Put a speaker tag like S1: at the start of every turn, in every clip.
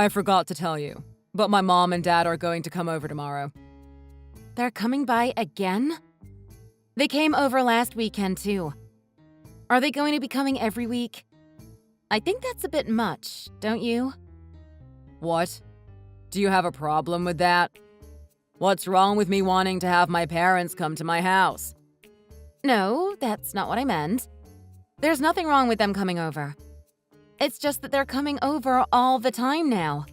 S1: I forgot to tell you, but my mom and dad are going to come over tomorrow.
S2: They're coming by again? They came over last weekend, too. Are they going to be coming every week? I think that's a bit much, don't you?
S1: What? Do you have a problem with that? What's wrong with me wanting to have my parents come to my house?
S2: No, that's not what I meant. There's nothing wrong with them coming over. It's just that they're coming over all the time now.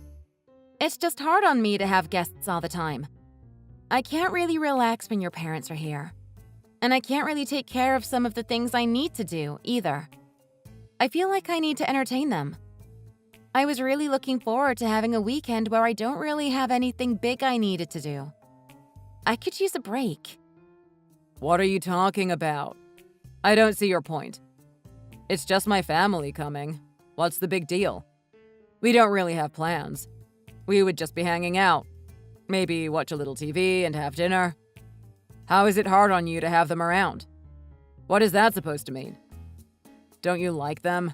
S2: It's just hard on me to have guests all the time. I can't really relax when your parents are here. And I can't really take care of some of the things I need to do, either. I feel like I need to entertain them. I was really looking forward to having a weekend where I don't really have anything big I needed to do. I could use a break.
S1: What are you talking about? I don't see your point. It's just my family coming. What's the big deal? We don't really have plans. We would just be hanging out. Maybe watch a little TV and have dinner. How is it hard on you to have them around? What is that supposed to mean? Don't you like them?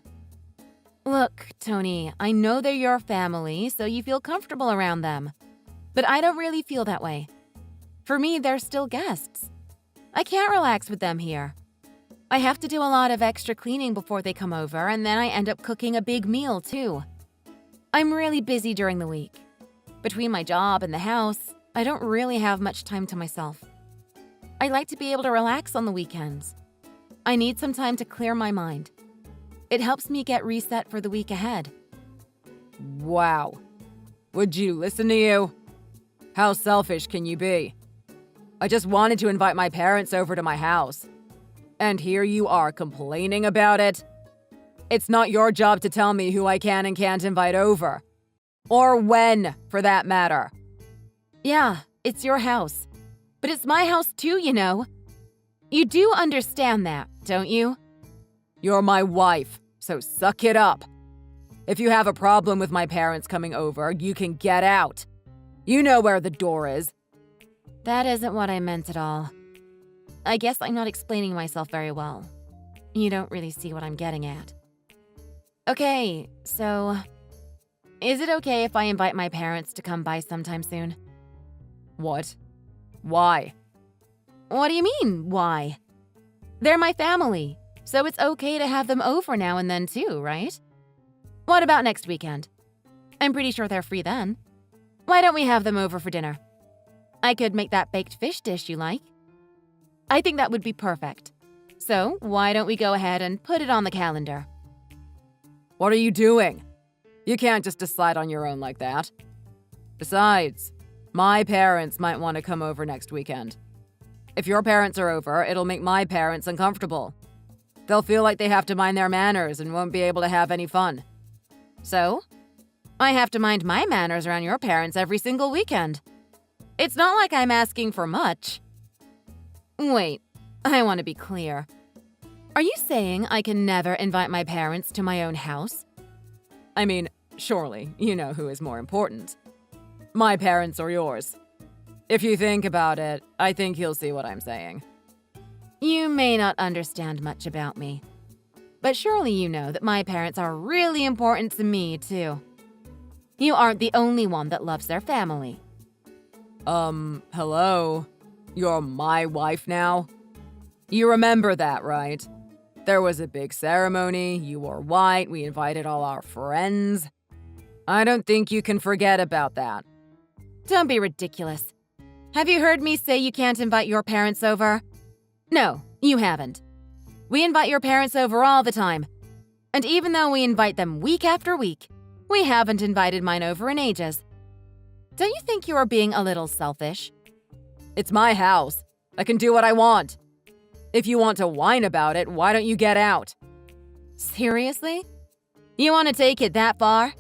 S2: Look, Tony, I know they're your family, so you feel comfortable around them. But I don't really feel that way. For me, they're still guests. I can't relax with them here. I have to do a lot of extra cleaning before they come over, and then I end up cooking a big meal, too. I'm really busy during the week. Between my job and the house, I don't really have much time to myself. I like to be able to relax on the weekends. I need some time to clear my mind. It helps me get reset for the week ahead.
S1: Wow. Would you listen to you? How selfish can you be? I just wanted to invite my parents over to my house. And here you are complaining about it? It's not your job to tell me who I can and can't invite over. Or when, for that matter.
S2: Yeah, it's your house. But it's my house too, you know. You do understand that, don't you?
S1: You're my wife, so suck it up. If you have a problem with my parents coming over, you can get out. You know where the door is.
S2: That isn't what I meant at all. I guess I'm not explaining myself very well. You don't really see what I'm getting at. Okay, so... is it okay if I invite my parents to come by sometime soon?
S1: What? Why?
S2: What do you mean, why? They're my family, so it's okay to have them over now and then too, right? What about next weekend? I'm pretty sure they're free then. Why don't we have them over for dinner? I could make that baked fish dish you like. I think that would be perfect. So, why don't we go ahead and put it on the calendar?
S1: What are you doing? You can't just decide on your own like that. Besides, my parents might want to come over next weekend. If your parents are over, it'll make my parents uncomfortable. They'll feel like they have to mind their manners and won't be able to have any fun.
S2: So, I have to mind my manners around your parents every single weekend. It's not like I'm asking for much. Wait, I want to be clear. Are you saying I can never invite my parents to my own house?
S1: I mean, surely, you know who is more important. My parents or yours. If you think about it, I think you'll see what I'm saying.
S2: You may not understand much about me, but surely you know that my parents are really important to me, too. You aren't the only one that loves their family.
S1: Hello? You're my wife now? You remember that, right? There was a big ceremony, you wore white, we invited all our friends. I don't think you can forget about that.
S2: Don't be ridiculous. Have you heard me say you can't invite your parents over? No, you haven't. We invite your parents over all the time. And even though we invite them week after week, we haven't invited mine over in ages. Don't you think you are being a little selfish?
S1: It's my house. I can do what I want. If you want to whine about it, why don't you get out?
S2: Seriously? You want to take it that far?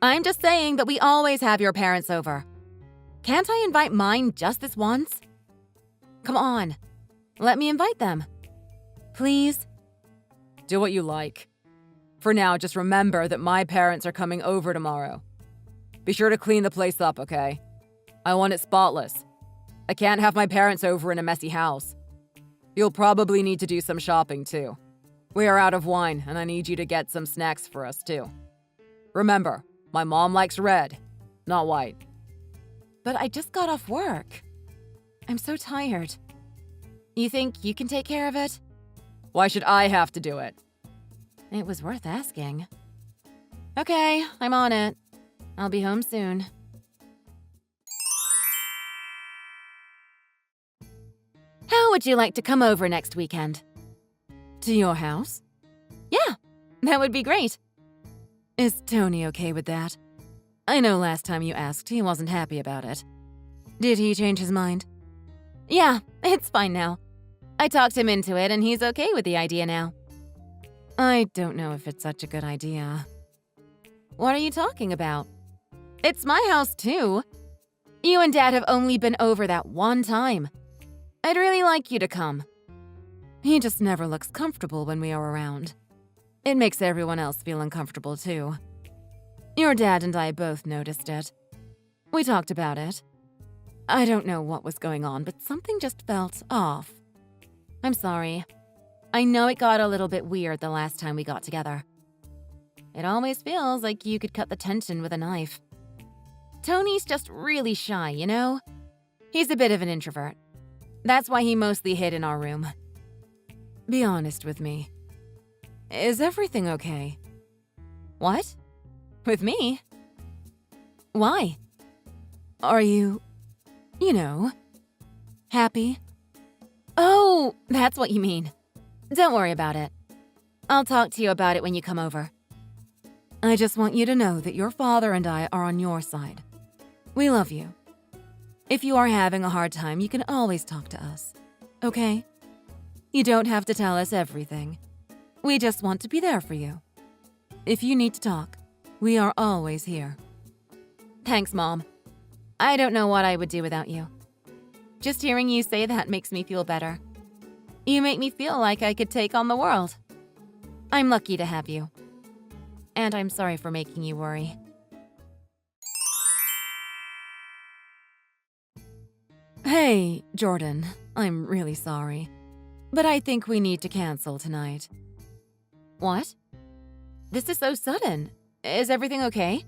S2: I'm just saying that we always have your parents over. Can't I invite mine just this once? Come on, let me invite them. Please?
S1: Do what you like. For now, just remember that my parents are coming over tomorrow. Be sure to clean the place up, okay? I want it spotless. I can't have my parents over in a messy house. You'll probably need to do some shopping, too. We are out of wine, and I need you to get some snacks for us, too. Remember, My mom likes red, not white.
S2: But I just got off work. I'm so tired. You think you can take care of it?
S1: Why should I have to do it?
S2: It was worth asking. Okay, I'm on it. I'll be home soon. How would you like to come over next weekend?
S1: To your house?
S2: Yeah, that would be great.
S1: Is Tony okay with that? I know last time you asked, he wasn't happy about it. Did he change his mind?
S2: Yeah, it's fine now. I talked him into it and he's okay with the idea now.
S1: I don't know if it's such a good idea.
S2: What are you talking about? It's my house too. You and Dad have only been over that one time. I'd really like you to come.
S1: He just never looks comfortable when we are around. It makes everyone else feel uncomfortable too. Your dad and I both noticed it. We talked about it. I don't know what was going on, but something just felt off.
S2: I'm sorry. I know it got a little bit weird the last time we got together. It always feels like you could cut the tension with a knife. Tony's just really shy, you know? He's a bit of an introvert. That's why he mostly hid in our room.
S1: Be honest with me. Is everything okay?
S2: What? With me? Why?
S1: Are you happy?
S2: Oh, that's what you mean. Don't worry about it. I'll talk to you about it when you come over.
S1: I just want you to know that your father and I are on your side. We love you. If you are having a hard time, you can always talk to us, okay? You don't have to tell us everything. We just want to be there for you. If you need to talk, we are always here.
S2: Thanks, Mom. I don't know what I would do without you. Just hearing you say that makes me feel better. You make me feel like I could take on the world. I'm lucky to have you. And I'm sorry for making you worry.
S1: Hey, Jordan, I'm really sorry, but I think we need to cancel tonight.
S2: What? This is so sudden. Is everything okay?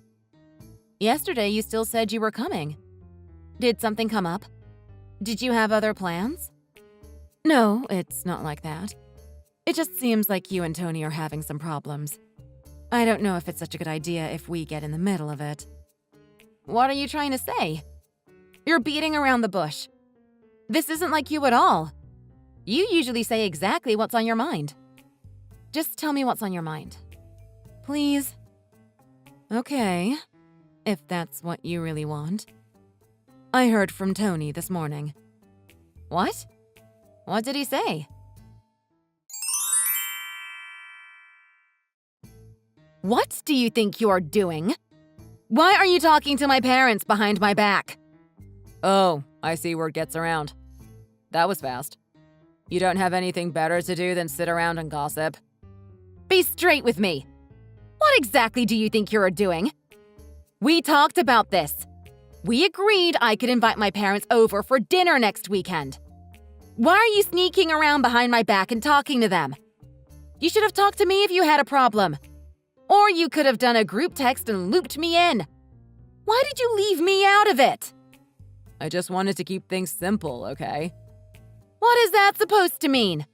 S2: Yesterday you still said you were coming. Did something come up? Did you have other plans?
S1: No, it's not like that. It just seems like you and Tony are having some problems. I don't know if it's such a good idea if we get in the middle of it.
S2: What are you trying to say? You're beating around the bush. This isn't like you at all. You usually say exactly what's on your mind. Just tell me what's on your mind.
S1: Please? Okay, if that's what you really want. I heard from Tony this morning.
S2: What? What did he say? What do you think you're doing? Why are you talking to my parents behind my back?
S1: Oh, I see word gets around. That was fast. You don't have anything better to do than sit around and gossip?
S2: Be straight with me. What exactly do you think you're doing? We talked about this. We agreed I could invite my parents over for dinner next weekend. Why are you sneaking around behind my back and talking to them? You should have talked to me if you had a problem. Or you could have done a group text and looped me in. Why did you leave me out of it?
S1: I just wanted to keep things simple, okay?
S2: What is that supposed to mean?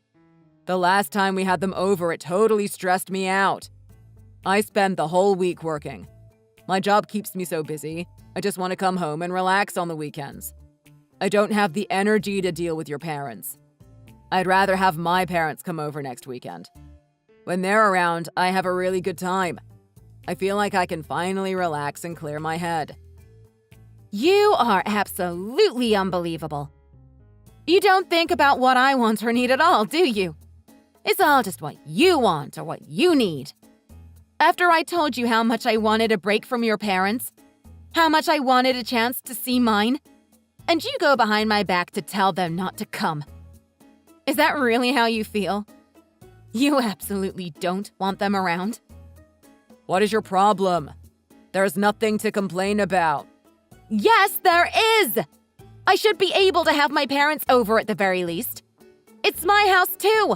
S1: The last time we had them over, it totally stressed me out. I spend the whole week working. My job keeps me so busy, I just want to come home and relax on the weekends. I don't have the energy to deal with your parents. I'd rather have my parents come over next weekend. When they're around, I have a really good time. I feel like I can finally relax and clear my head.
S2: You are absolutely unbelievable. You don't think about what I want or need at all, do you? It's all just what you want or what you need. After I told you how much I wanted a break from your parents, how much I wanted a chance to see mine, and you go behind my back to tell them not to come. Is that really how you feel? You absolutely don't want them around?
S1: What is your problem? There's nothing to complain about.
S2: Yes, there is! I should be able to have my parents over at the very least. It's my house too.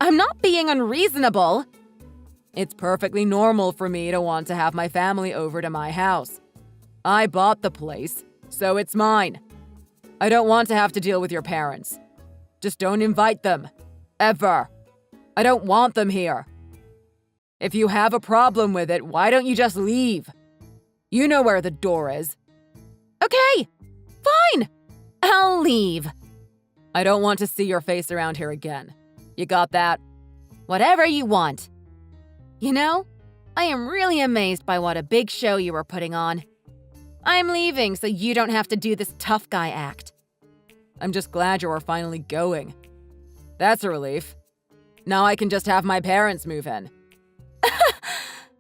S2: I'm not being unreasonable.
S1: It's perfectly normal for me to want to have my family over to my house. I bought the place, so it's mine. I don't want to have to deal with your parents. Just don't invite them. Ever. I don't want them here. If you have a problem with it, why don't you just leave? You know where the door is.
S2: Okay, fine. I'll leave.
S1: I don't want to see your face around here again. You got that?
S2: Whatever you want. You know, I am really amazed by what a big show you were putting on. I'm leaving so you don't have to do this tough guy act.
S1: I'm just glad you are finally going. That's a relief. Now I can just have my parents move in.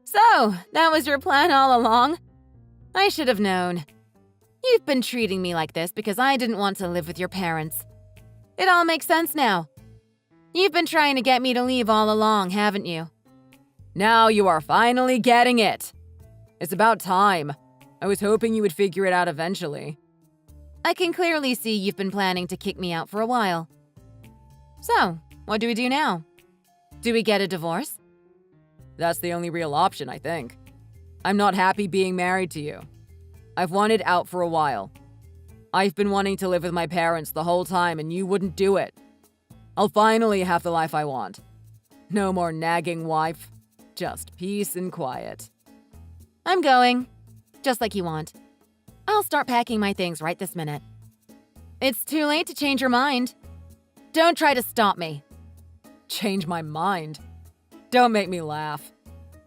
S2: So, that was your plan all along? I should have known. You've been treating me like this because I didn't want to live with your parents. It all makes sense now. You've been trying to get me to leave all along, haven't you?
S1: Now you are finally getting it. It's about time. I was hoping you would figure it out eventually.
S2: I can clearly see you've been planning to kick me out for a while. So, what do we do now? Do we get a divorce?
S1: That's the only real option, I think. I'm not happy being married to you. I've wanted out for a while. I've been wanting to live with my parents the whole time and you wouldn't do it. I'll finally have the life I want. No more nagging wife. Just peace and quiet.
S2: I'm going. Just like you want. I'll start packing my things right this minute. It's too late to change your mind. Don't try to stop me.
S1: Change my mind? Don't make me laugh.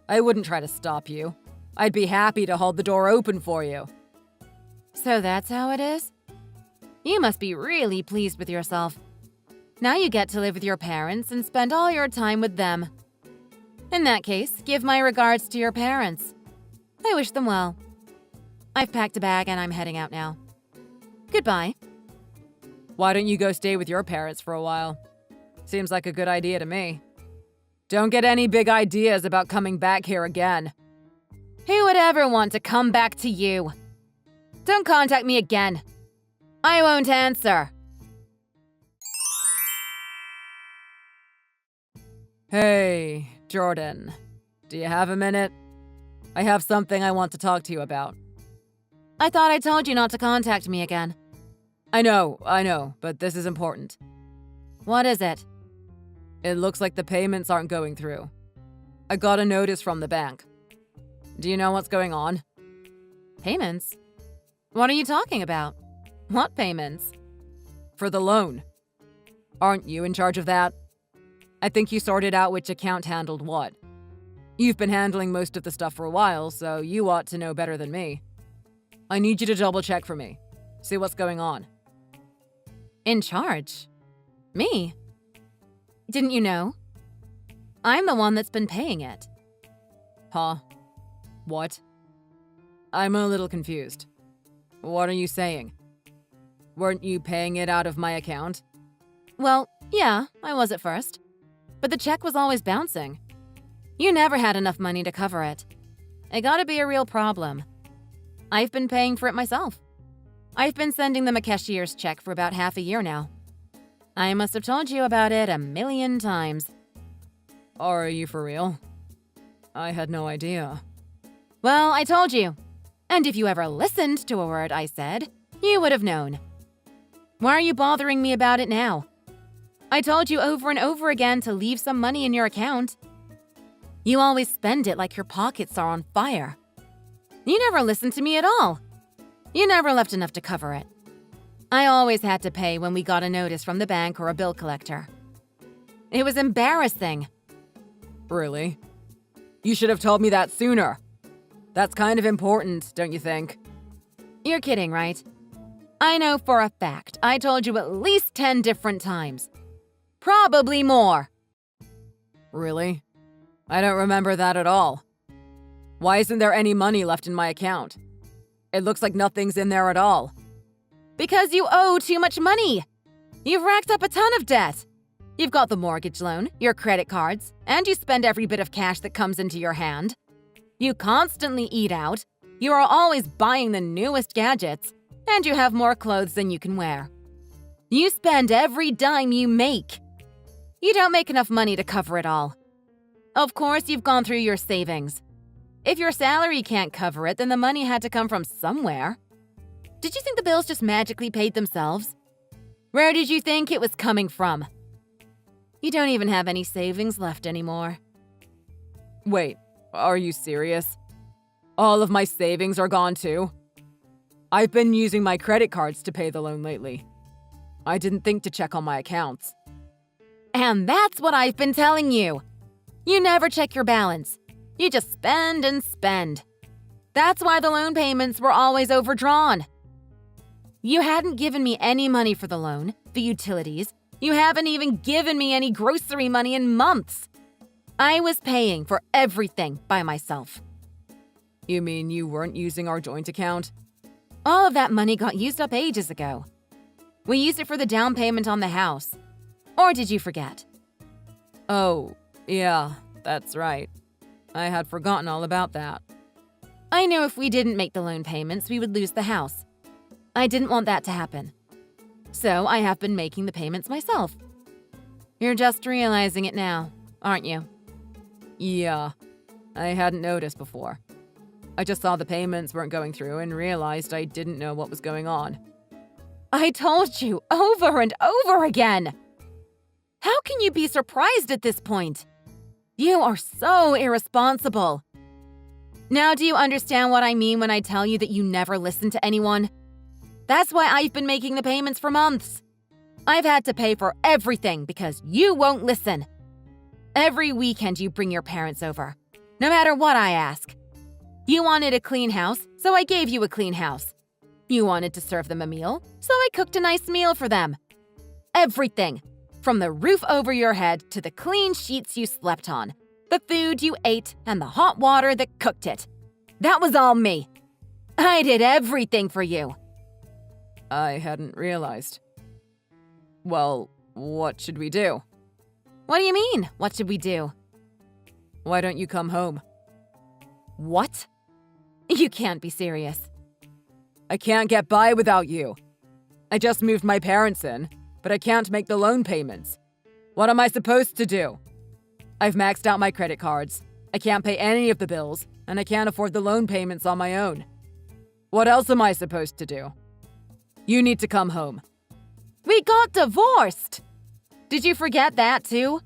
S1: I wouldn't try to stop you. I'd be happy to hold the door open for you.
S2: So that's how it is? You must be really pleased with yourself. Now you get to live with your parents and spend all your time with them. In that case, give my regards to your parents. I wish them well. I've packed a bag and I'm heading out now. Goodbye.
S1: Why don't you go stay with your parents for a while? Seems like a good idea to me. Don't get any big ideas about coming back here again.
S2: Who would ever want to come back to you? Don't contact me again. I won't answer.
S1: Hey, Jordan. Do you have a minute? I have something I want to talk to you about.
S2: I thought I told you not to contact me again.
S1: I know, but this is important.
S2: What is it?
S1: It looks like the payments aren't going through. I got a notice from the bank. Do you know what's going on?
S2: Payments? What are you talking about? What payments?
S1: For the loan. Aren't you in charge of that? I think you sorted out which account handled what. You've been handling most of the stuff for a while, so you ought to know better than me. I need you to double check for me. See what's going on.
S2: In charge? Me? Didn't you know? I'm the one that's been paying it.
S1: Huh? What? I'm a little confused. What are you saying? Weren't you paying it out of my account?
S2: Well, yeah, I was at first. But the check was always bouncing. You never had enough money to cover it. It gotta be a real problem. I've been paying for it myself. I've been sending them a cashier's check for about half a year now. I must have told you about it 1,000,000 times.
S1: Are you for real? I had no idea.
S2: Well, I told you. And if you ever listened to a word I said, you would have known. Why are you bothering me about it now? I told you over and over again to leave some money in your account. You always spend it like your pockets are on fire. You never listened to me at all. You never left enough to cover it. I always had to pay when we got a notice from the bank or a bill collector. It was embarrassing.
S1: Really? You should have told me that sooner. That's kind of important, don't you think?
S2: You're kidding, right? I know for a fact I told you at least 10 different times. Probably more.
S1: Really? I don't remember that at all. Why isn't there any money left in my account? It looks like nothing's in there at all.
S2: Because you owe too much money. You've racked up a ton of debt. You've got the mortgage loan, your credit cards, and you spend every bit of cash that comes into your hand. You constantly eat out. You are always buying the newest gadgets, and you have more clothes than you can wear. You spend every dime you make. You don't make enough money to cover it all. Of course you've gone through your savings. If your salary can't cover it, then the money had to come from somewhere. Did you think the bills just magically paid themselves? Where did you think it was coming from? You don't even have any savings left anymore.
S1: Wait, are you serious? All of my savings are gone too? I've been using my credit cards to pay the loan lately. I didn't think to check on my accounts.
S2: And that's what I've been telling you. You never check your balance. You just spend and spend. That's why the loan payments were always overdrawn. You hadn't given me any money for the loan, the utilities. You haven't even given me any grocery money in months. I was paying for everything by myself.
S1: You mean you weren't using our joint account?
S2: All of that money got used up ages ago. We used it for the down payment on the house. Or did you forget?
S1: Oh, yeah, that's right. I had forgotten all about that.
S2: I knew if we didn't make the loan payments, we would lose the house. I didn't want that to happen. So I have been making the payments myself. You're just realizing it now, aren't you?
S1: Yeah, I hadn't noticed before. I just saw the payments weren't going through and realized I didn't know what was going on.
S2: I told you over and over again. How can you be surprised at this point? You are so irresponsible. Now do you understand what I mean when I tell you that you never listen to anyone? That's why I've been making the payments for months. I've had to pay for everything because you won't listen. Every weekend you bring your parents over, no matter what I ask. You wanted a clean house, so I gave you a clean house. You wanted to serve them a meal, so I cooked a nice meal for them. Everything, from the roof over your head to the clean sheets you slept on, the food you ate, and the hot water that cooked it. That was all me. I did everything for you.
S1: I hadn't realized. Well, what should we do?
S2: What do you mean, what should we do?
S1: Why don't you come home?
S2: What? You can't be serious.
S1: I can't get by without you. I just moved my parents in, but I can't make the loan payments. What am I supposed to do? I've maxed out my credit cards. I can't pay any of the bills, and I can't afford the loan payments on my own. What else am I supposed to do? You need to come home.
S2: We got divorced! Did you forget that too?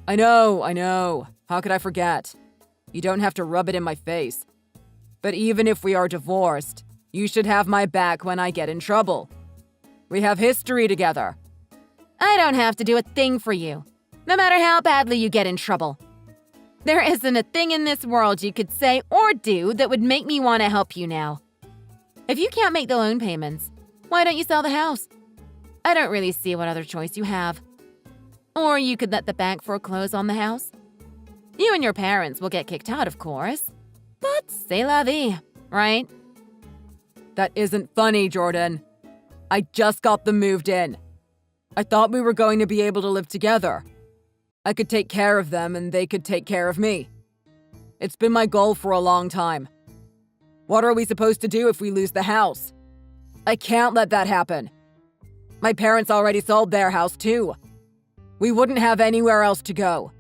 S1: I know. How could I forget? You don't have to rub it in my face. But even if we are divorced, you should have my back when I get in trouble. We have history together.
S2: I don't have to do a thing for you, no matter how badly you get in trouble. There isn't a thing in this world you could say or do that would make me want to help you now. If you can't make the loan payments, why don't you sell the house? I don't really see what other choice you have. Or you could let the bank foreclose on the house. You and your parents will get kicked out, of course. But c'est la vie, right?
S1: That isn't funny, Jordan. I just got them moved in. I thought we were going to be able to live together. I could take care of them and they could take care of me. It's been my goal for a long time. What are we supposed to do if we lose the house? I can't let that happen. My parents already sold their house too. We wouldn't have anywhere else to go.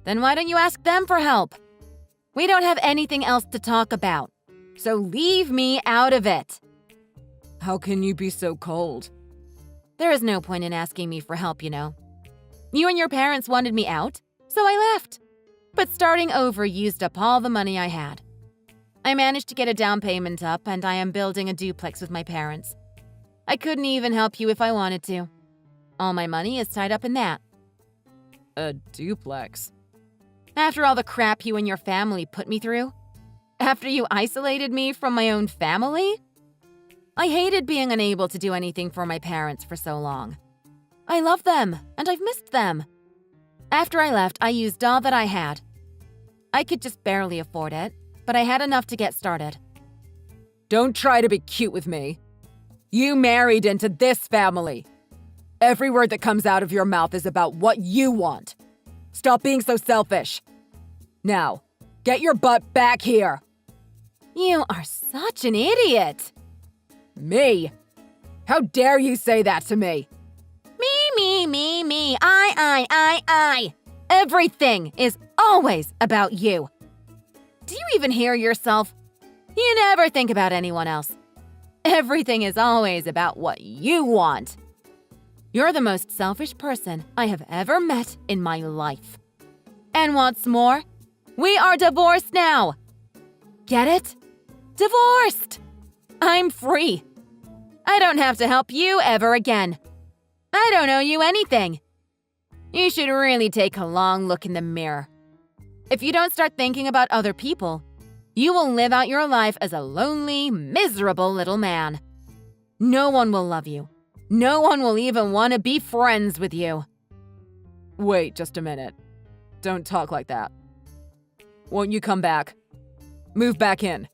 S2: Then why don't you ask them for help? We don't have anything else to talk about, so leave me out of it.
S1: How can you be so cold?
S2: There is no point in asking me for help, you know. You and your parents wanted me out, so I left. But starting over used up all the money I had. I managed to get a down payment up, and I am building a duplex with my parents. I couldn't even help you if I wanted to. All my money is tied up in that.
S1: A duplex?
S2: After all the crap you and your family put me through? After you isolated me from my own family? I hated being unable to do anything for my parents for so long. I love them, and I've missed them. After I left, I used all that I had. I could just barely afford it, but I had enough to get started.
S1: Don't try to be cute with me. You married into this family. Every word that comes out of your mouth is about what you want. Stop being so selfish. Now, get your butt back here.
S2: You are such an idiot.
S1: Me? How dare you say that to me?
S2: Me. I. Everything is always about you. Do you even hear yourself? You never think about anyone else. Everything is always about what you want. You're the most selfish person I have ever met in my life. And what's more, we are divorced now. Get it? Divorced! I'm free. I don't have to help you ever again. I don't owe you anything. You should really take a long look in the mirror. If you don't start thinking about other people, you will live out your life as a lonely, miserable little man. No one will love you. No one will even want to be friends with you.
S1: Wait just a minute. Don't talk like that. Won't you come back? Move back in.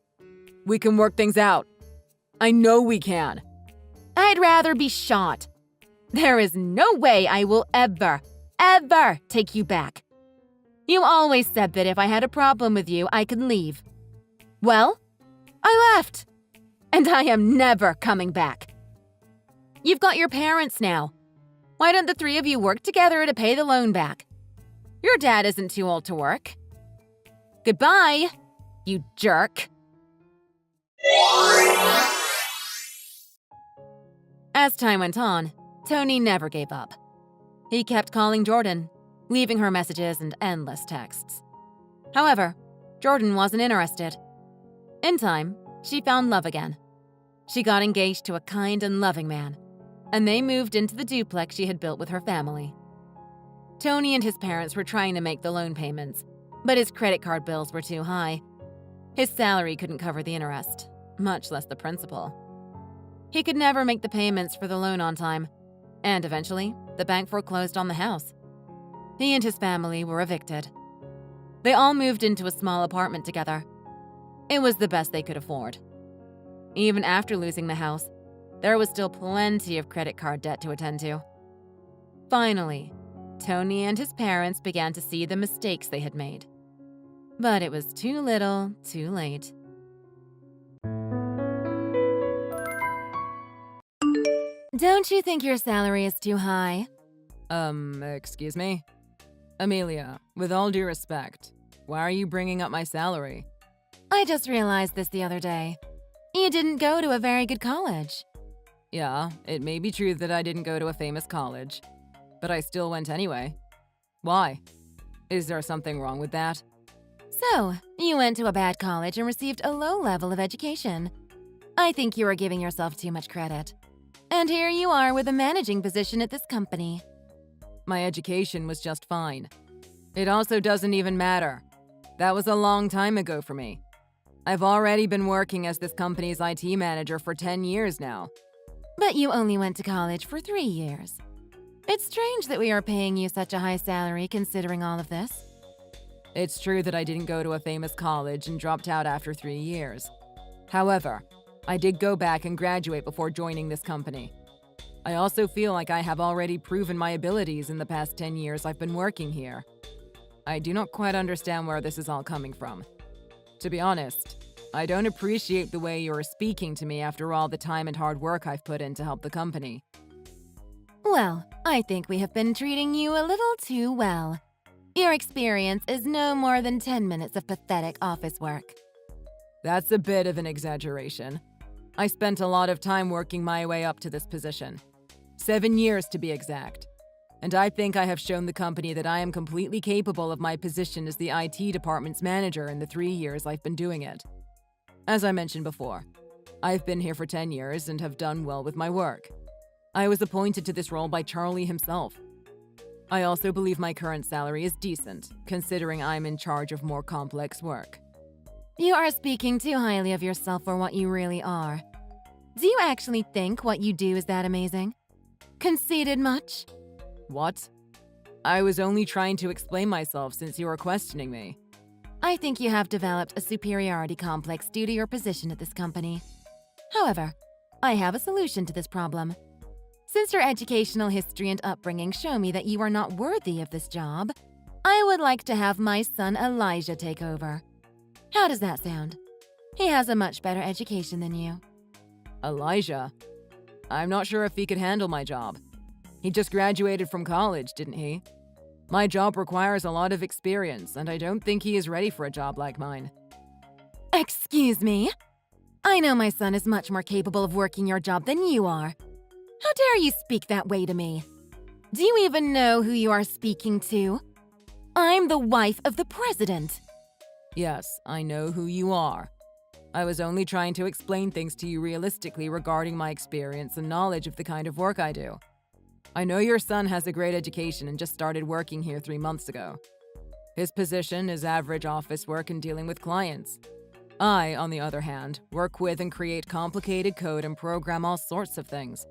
S1: We can work things out. I know we can.
S2: I'd rather be shot. There is no way I will ever take you back. You always said that if I had a problem with you, I could leave. Well, I left. And I am never coming back. You've got your parents now. Why don't the three of you work together to pay the loan back? Your dad isn't too old to work. Goodbye, you jerk. As time went on, Tony never gave up. He kept calling Jordan, leaving her messages and endless texts. However, Jordan wasn't interested. In time, she found love again. She got engaged to a kind and loving man, and they moved into the duplex she had built with her family. Tony and his parents were trying to make the loan payments, but his credit card bills were too high. His salary couldn't cover the interest, much less the principal. He could never make the payments for the loan on time, and eventually, the bank foreclosed on the house. He and his family were evicted. They all moved into a small apartment together. It was the best they could afford. Even after losing the house, there was still plenty of credit card debt to attend to. Finally, Tony and his parents began to see the mistakes they had made. But it was too little, too late. Don't you think your salary is too high?
S1: Excuse me? Amelia, with all due respect, why are you bringing up my salary?
S2: I just realized this the other day. You didn't go to a very good college.
S1: Yeah, it may be true that I didn't go to a famous college, but I still went anyway. Why? Is there something wrong with that?
S2: So, you went to a bad college and received a low level of education. I think you are giving yourself too much credit. And here you are with a managing position at this company.
S1: My education was just fine. It also doesn't even matter. That was a long time ago for me. I've already been working as this company's IT manager for 10 years now.
S2: But you only went to college for 3 years. It's strange that we are paying you such a high salary considering all of this.
S1: It's true that I didn't go to a famous college and dropped out after 3 years. However, I did go back and graduate before joining this company. I also feel like I have already proven my abilities in the past 10 years I've been working here. I do not quite understand where this is all coming from. To be honest, I don't appreciate the way you are speaking to me after all the time and hard work I've put in to help the company.
S2: Well, I think we have been treating you a little too well. Your experience is no more than 10 minutes of pathetic office work.
S1: That's a bit of an exaggeration. I spent a lot of time working my way up to this position. 7 years to be exact. And I think I have shown the company that I am completely capable of my position as the IT department's manager in the 3 years I've been doing it. As I mentioned before, I've been here for 10 years and have done well with my work. I was appointed to this role by Charlie himself. I also believe my current salary is decent, considering I'm in charge of more complex work.
S2: You are speaking too highly of yourself for what you really are. Do you actually think what you do is that amazing? Conceited much?
S1: What? I was only trying to explain myself since you were questioning me.
S2: I think you have developed a superiority complex due to your position at this company. However, I have a solution to this problem. Since your educational history and upbringing show me that you are not worthy of this job, I would like to have my son Elijah take over. How does that sound? He has a much better education than you.
S1: Elijah? I'm not sure if he could handle my job. He just graduated from college, didn't he? My job requires a lot of experience, and I don't think he is ready for a job like mine.
S2: Excuse me? I know my son is much more capable of working your job than you are. How dare you speak that way to me? Do you even know who you are speaking to? I'm the wife of the president.
S1: Yes, I know who you are. I was only trying to explain things to you realistically regarding my experience and knowledge of the kind of work I do. I know your son has a great education and just started working here 3 months ago. His position is average office work and dealing with clients. I, on the other hand, work with and create complicated code and program all sorts of things.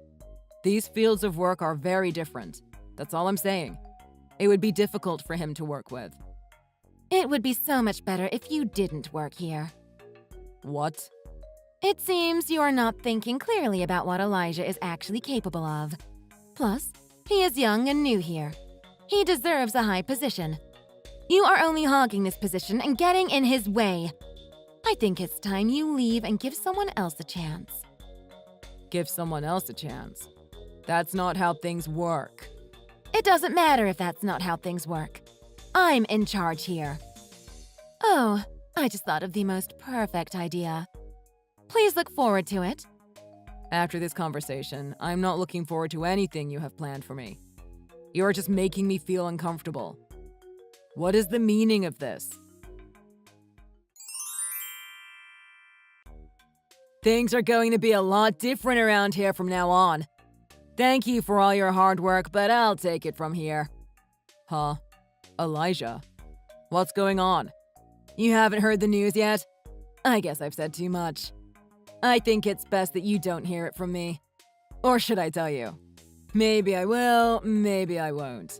S1: These fields of work are very different. That's all I'm saying. It would be difficult for him to work with.
S2: It would be so much better if you didn't work here.
S1: What?
S2: It seems you are not thinking clearly about what Elijah is actually capable of. Plus, he is young and new here. He deserves a high position. You are only hogging this position and getting in his way. I think it's time you leave and give someone else a chance.
S1: Give someone else a chance? That's not how things work.
S2: It doesn't matter if that's not how things work. I'm in charge here. Oh, I just thought of the most perfect idea. Please look forward to it.
S1: After this conversation, I'm not looking forward to anything you have planned for me. You're just making me feel uncomfortable. What is the meaning of this? Things are going to be a lot different around here from now on. Thank you for all your hard work, but I'll take it from here. Huh? Elijah? What's going on? You haven't heard the news yet? I guess I've said too much. I think it's best that you don't hear it from me. Or should I tell you? Maybe I will, maybe I won't.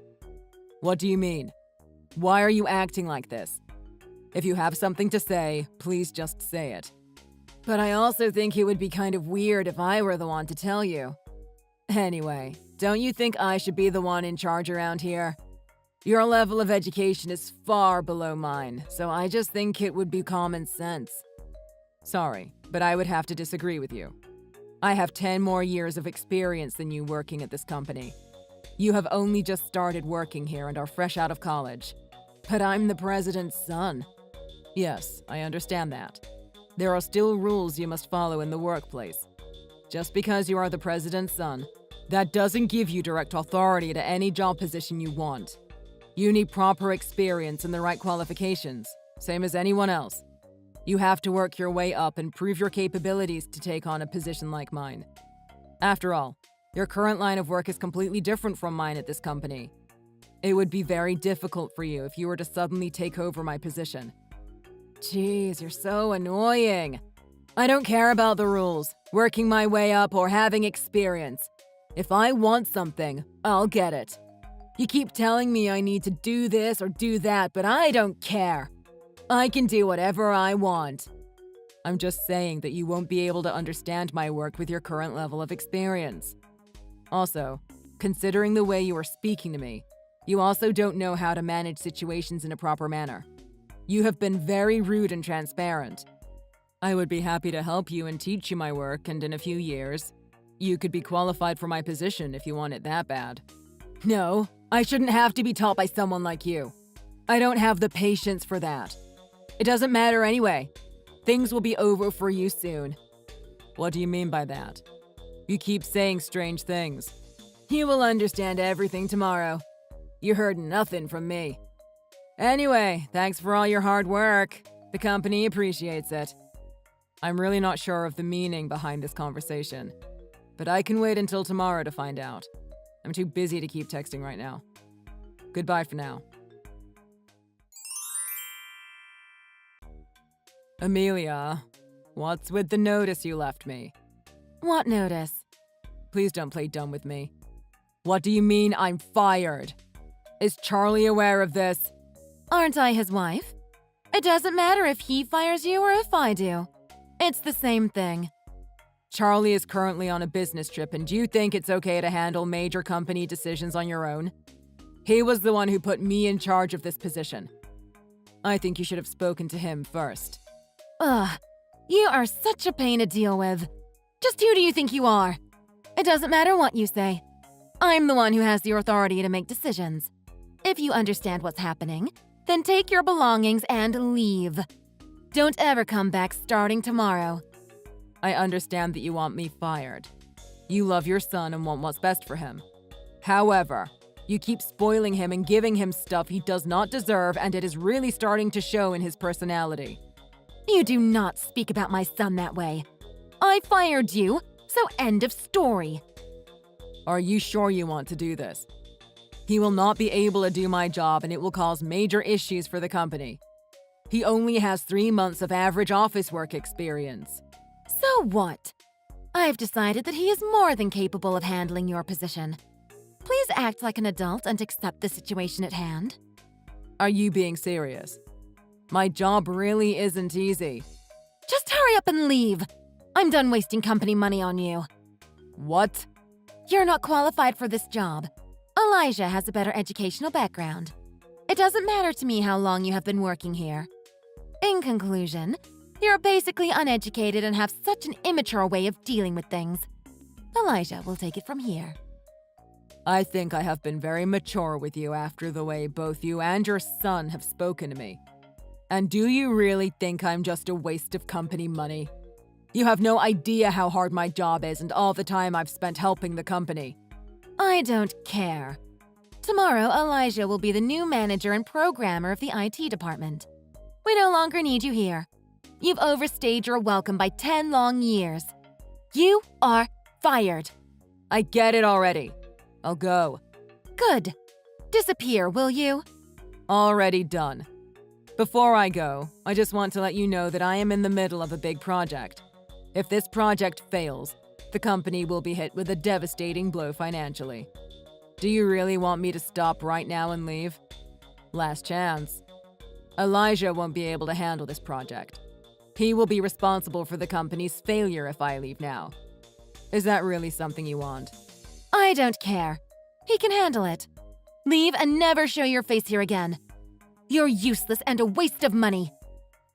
S1: What do you mean? Why are you acting like this? If you have something to say, please just say it. But I also think it would be kind of weird if I were the one to tell you. Anyway, don't you think I should be the one in charge around here? Your level of education is far below mine, so I just think it would be common sense. Sorry, but I would have to disagree with you. I have 10 more years of experience than you working at this company. You have only just started working here and are fresh out of college. But I'm the president's son. Yes, I understand that. There are still rules you must follow in the workplace. Just because you are the president's son, that doesn't give you direct authority to any job position you want. You need proper experience and the right qualifications, same as anyone else. You have to work your way up and prove your capabilities to take on a position like mine. After all, your current line of work is completely different from mine at this company. It would be very difficult for you if you were to suddenly take over my position. Jeez, you're so annoying. I don't care about the rules, working my way up, or having experience. If I want something, I'll get it. You keep telling me I need to do this or do that, but I don't care. I can do whatever I want. I'm just saying that you won't be able to understand my work with your current level of experience. Also, considering the way you are speaking to me, you also don't know how to manage situations in a proper manner. You have been very rude and transparent. I would be happy to help you and teach you my work, and in a few years, you could be qualified for my position if you want it that bad. No, I shouldn't have to be taught by someone like you. I don't have the patience for that. It doesn't matter anyway. Things will be over for you soon. What do you mean by that? You keep saying strange things. You will understand everything tomorrow. You heard nothing from me. Anyway, thanks for all your hard work. The company appreciates it. I'm really not sure of the meaning behind this conversation, but I can wait until tomorrow to find out. I'm too busy to keep texting right now. Goodbye for now. Amelia, what's with the notice you left me?
S2: What notice?
S1: Please don't play dumb with me. What do you mean I'm fired? Is Charlie aware of this?
S2: Aren't I his wife? It doesn't matter if he fires you or if I do. It's the same thing.
S1: Charlie is currently on a business trip, and do you think it's okay to handle major company decisions on your own? He was the one who put me in charge of this position. I think you should have spoken to him first.
S2: Ugh, you are such a pain to deal with. Just who do you think you are? It doesn't matter what you say. I'm the one who has the authority to make decisions. If you understand what's happening, then take your belongings and leave. Don't ever come back starting tomorrow.
S1: I understand that you want me fired. You love your son and want what's best for him. However, you keep spoiling him and giving him stuff he does not deserve, and it is really starting to show in his personality.
S2: You do not speak about my son that way. I fired you, so end of story.
S1: Are you sure you want to do this? He will not be able to do my job, and it will cause major issues for the company. He only has 3 months of average office work experience.
S2: So what? I've decided that he is more than capable of handling your position. Please act like an adult and accept the situation at hand.
S1: Are you being serious? My job really isn't easy.
S2: Just hurry up and leave. I'm done wasting company money on you.
S1: What?
S2: You're not qualified for this job. Elijah has a better educational background. It doesn't matter to me how long you have been working here. In conclusion, you're basically uneducated and have such an immature way of dealing with things. Elijah will take it from here.
S1: I think I have been very mature with you after the way both you and your son have spoken to me. And do you really think I'm just a waste of company money? You have no idea how hard my job is and all the time I've spent helping the company.
S2: I don't care. Tomorrow, Elijah will be the new manager and programmer of the IT department. We no longer need you here. You've overstayed your welcome by 10 long years. You are fired.
S1: I get it already. I'll go.
S2: Good. Disappear, will you?
S1: Already done. Before I go, I just want to let you know that I am in the middle of a big project. If this project fails, the company will be hit with a devastating blow financially. Do you really want me to stop right now and leave? Last chance. Elijah won't be able to handle this project. He will be responsible for the company's failure if I leave now. Is that really something you want?
S2: I don't care. He can handle it. Leave and never show your face here again. You're useless and a waste of money.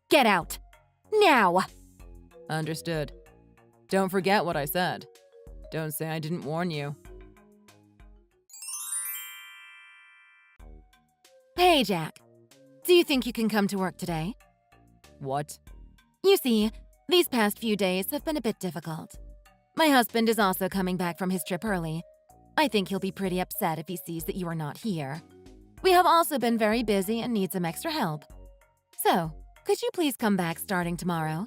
S2: Get out. Now!
S1: Understood. Don't forget what I said. Don't say I didn't warn you.
S2: Hey, Jack. Do you think you can come to work today?
S1: What?
S2: You see, these past few days have been a bit difficult. My husband is also coming back from his trip early. I think he'll be pretty upset if he sees that you are not here. We have also been very busy and need some extra help. So, could you please come back starting tomorrow?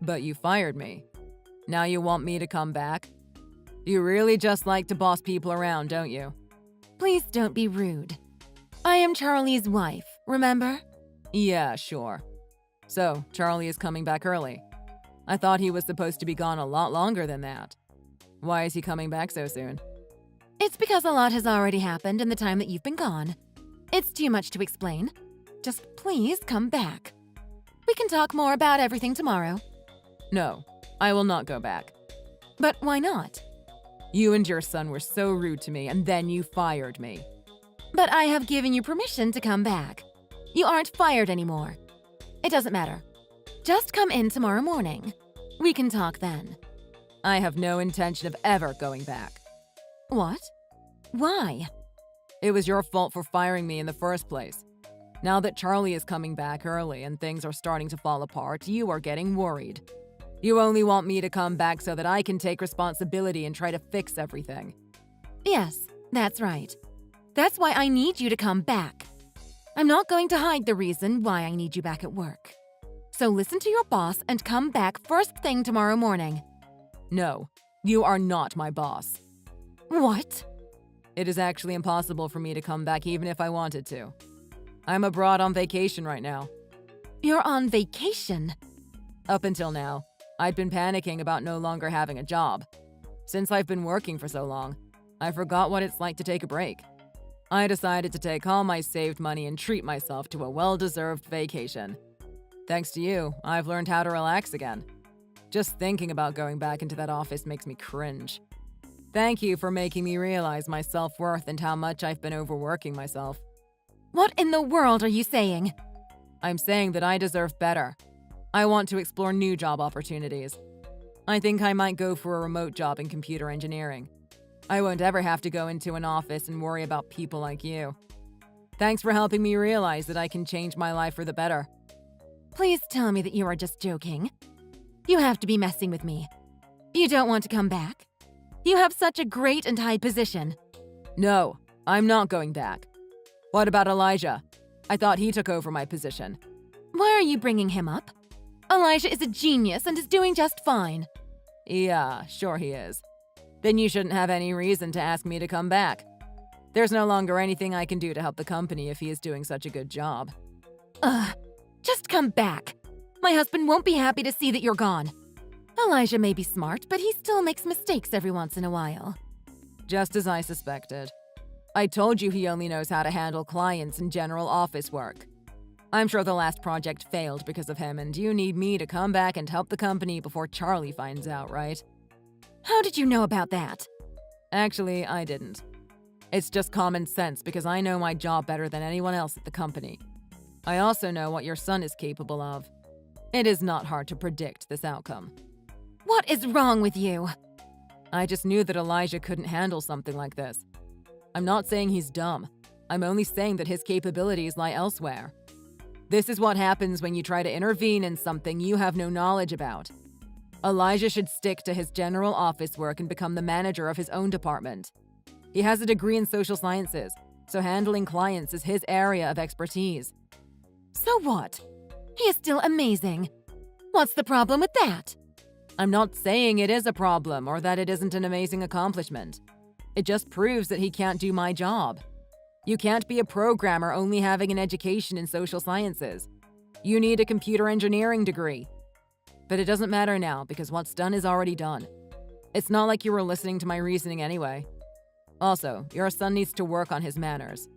S1: But you fired me. Now you want me to come back? You really just like to boss people around, don't you?
S2: Please don't be rude. I am Charlie's wife, remember?
S1: Yeah, sure. So, Charlie is coming back early. I thought he was supposed to be gone a lot longer than that. Why is he coming back so soon?
S2: It's because a lot has already happened in the time that you've been gone. It's too much to explain. Just please come back. We can talk more about everything tomorrow.
S1: No, I will not go back.
S2: But why not?
S1: You and your son were so rude to me, and then you fired me.
S2: But I have given you permission to come back. You aren't fired anymore. It doesn't matter. Just come in tomorrow morning. We can talk then.
S1: I have no intention of ever going back.
S2: What? Why?
S1: It was your fault for firing me in the first place. Now that Charlie is coming back early and things are starting to fall apart, you are getting worried. You only want me to come back so that I can take responsibility and try to fix everything.
S2: Yes, that's right. That's why I need you to come back. I'm not going to hide the reason why I need you back at work. So listen to your boss and come back first thing tomorrow morning.
S1: No, you are not my boss.
S2: What?
S1: It is actually impossible for me to come back even if I wanted to. I'm abroad on vacation right now.
S2: You're on vacation?
S1: Up until now, I'd been panicking about no longer having a job. Since I've been working for so long, I forgot what it's like to take a break. I decided to take all my saved money and treat myself to a well-deserved vacation. Thanks to you, I've learned how to relax again. Just thinking about going back into that office makes me cringe. Thank you for making me realize my self-worth and how much I've been overworking myself.
S2: What in the world are you saying?
S1: I'm saying that I deserve better. I want to explore new job opportunities. I think I might go for a remote job in computer engineering. I won't ever have to go into an office and worry about people like you. Thanks for helping me realize that I can change my life for the better.
S2: Please tell me that you are just joking. You have to be messing with me. You don't want to come back? You have such a great and high position.
S1: No, I'm not going back. What about Elijah? I thought he took over my position.
S2: Why are you bringing him up? Elijah is a genius and is doing just fine.
S1: Yeah, sure he is. Then you shouldn't have any reason to ask me to come back. There's no longer anything I can do to help the company if he is doing such a good job.
S2: Just come back. My husband won't be happy to see that you're gone. Elijah may be smart, but he still makes mistakes every once in a while.
S1: Just as I suspected. I told you he only knows how to handle clients and general office work. I'm sure the last project failed because of him, and you need me to come back and help the company before Charlie finds out, right?
S2: How did you know about that?
S1: Actually, I didn't. It's just common sense because I know my job better than anyone else at the company. I also know what your son is capable of. It is not hard to predict this outcome.
S2: What is wrong with you?
S1: I just knew that Elijah couldn't handle something like this. I'm not saying he's dumb. I'm only saying that his capabilities lie elsewhere. This is what happens when you try to intervene in something you have no knowledge about. Elijah should stick to his general office work and become the manager of his own department. He has a degree in social sciences, so handling clients is his area of expertise.
S2: So what? He is still amazing. What's the problem with that?
S1: I'm not saying it is a problem or that it isn't an amazing accomplishment. It just proves that he can't do my job. You can't be a programmer only having an education in social sciences. You need a computer engineering degree. But it doesn't matter now because what's done is already done. It's not like you were listening to my reasoning anyway. Also, your son needs to work on his manners.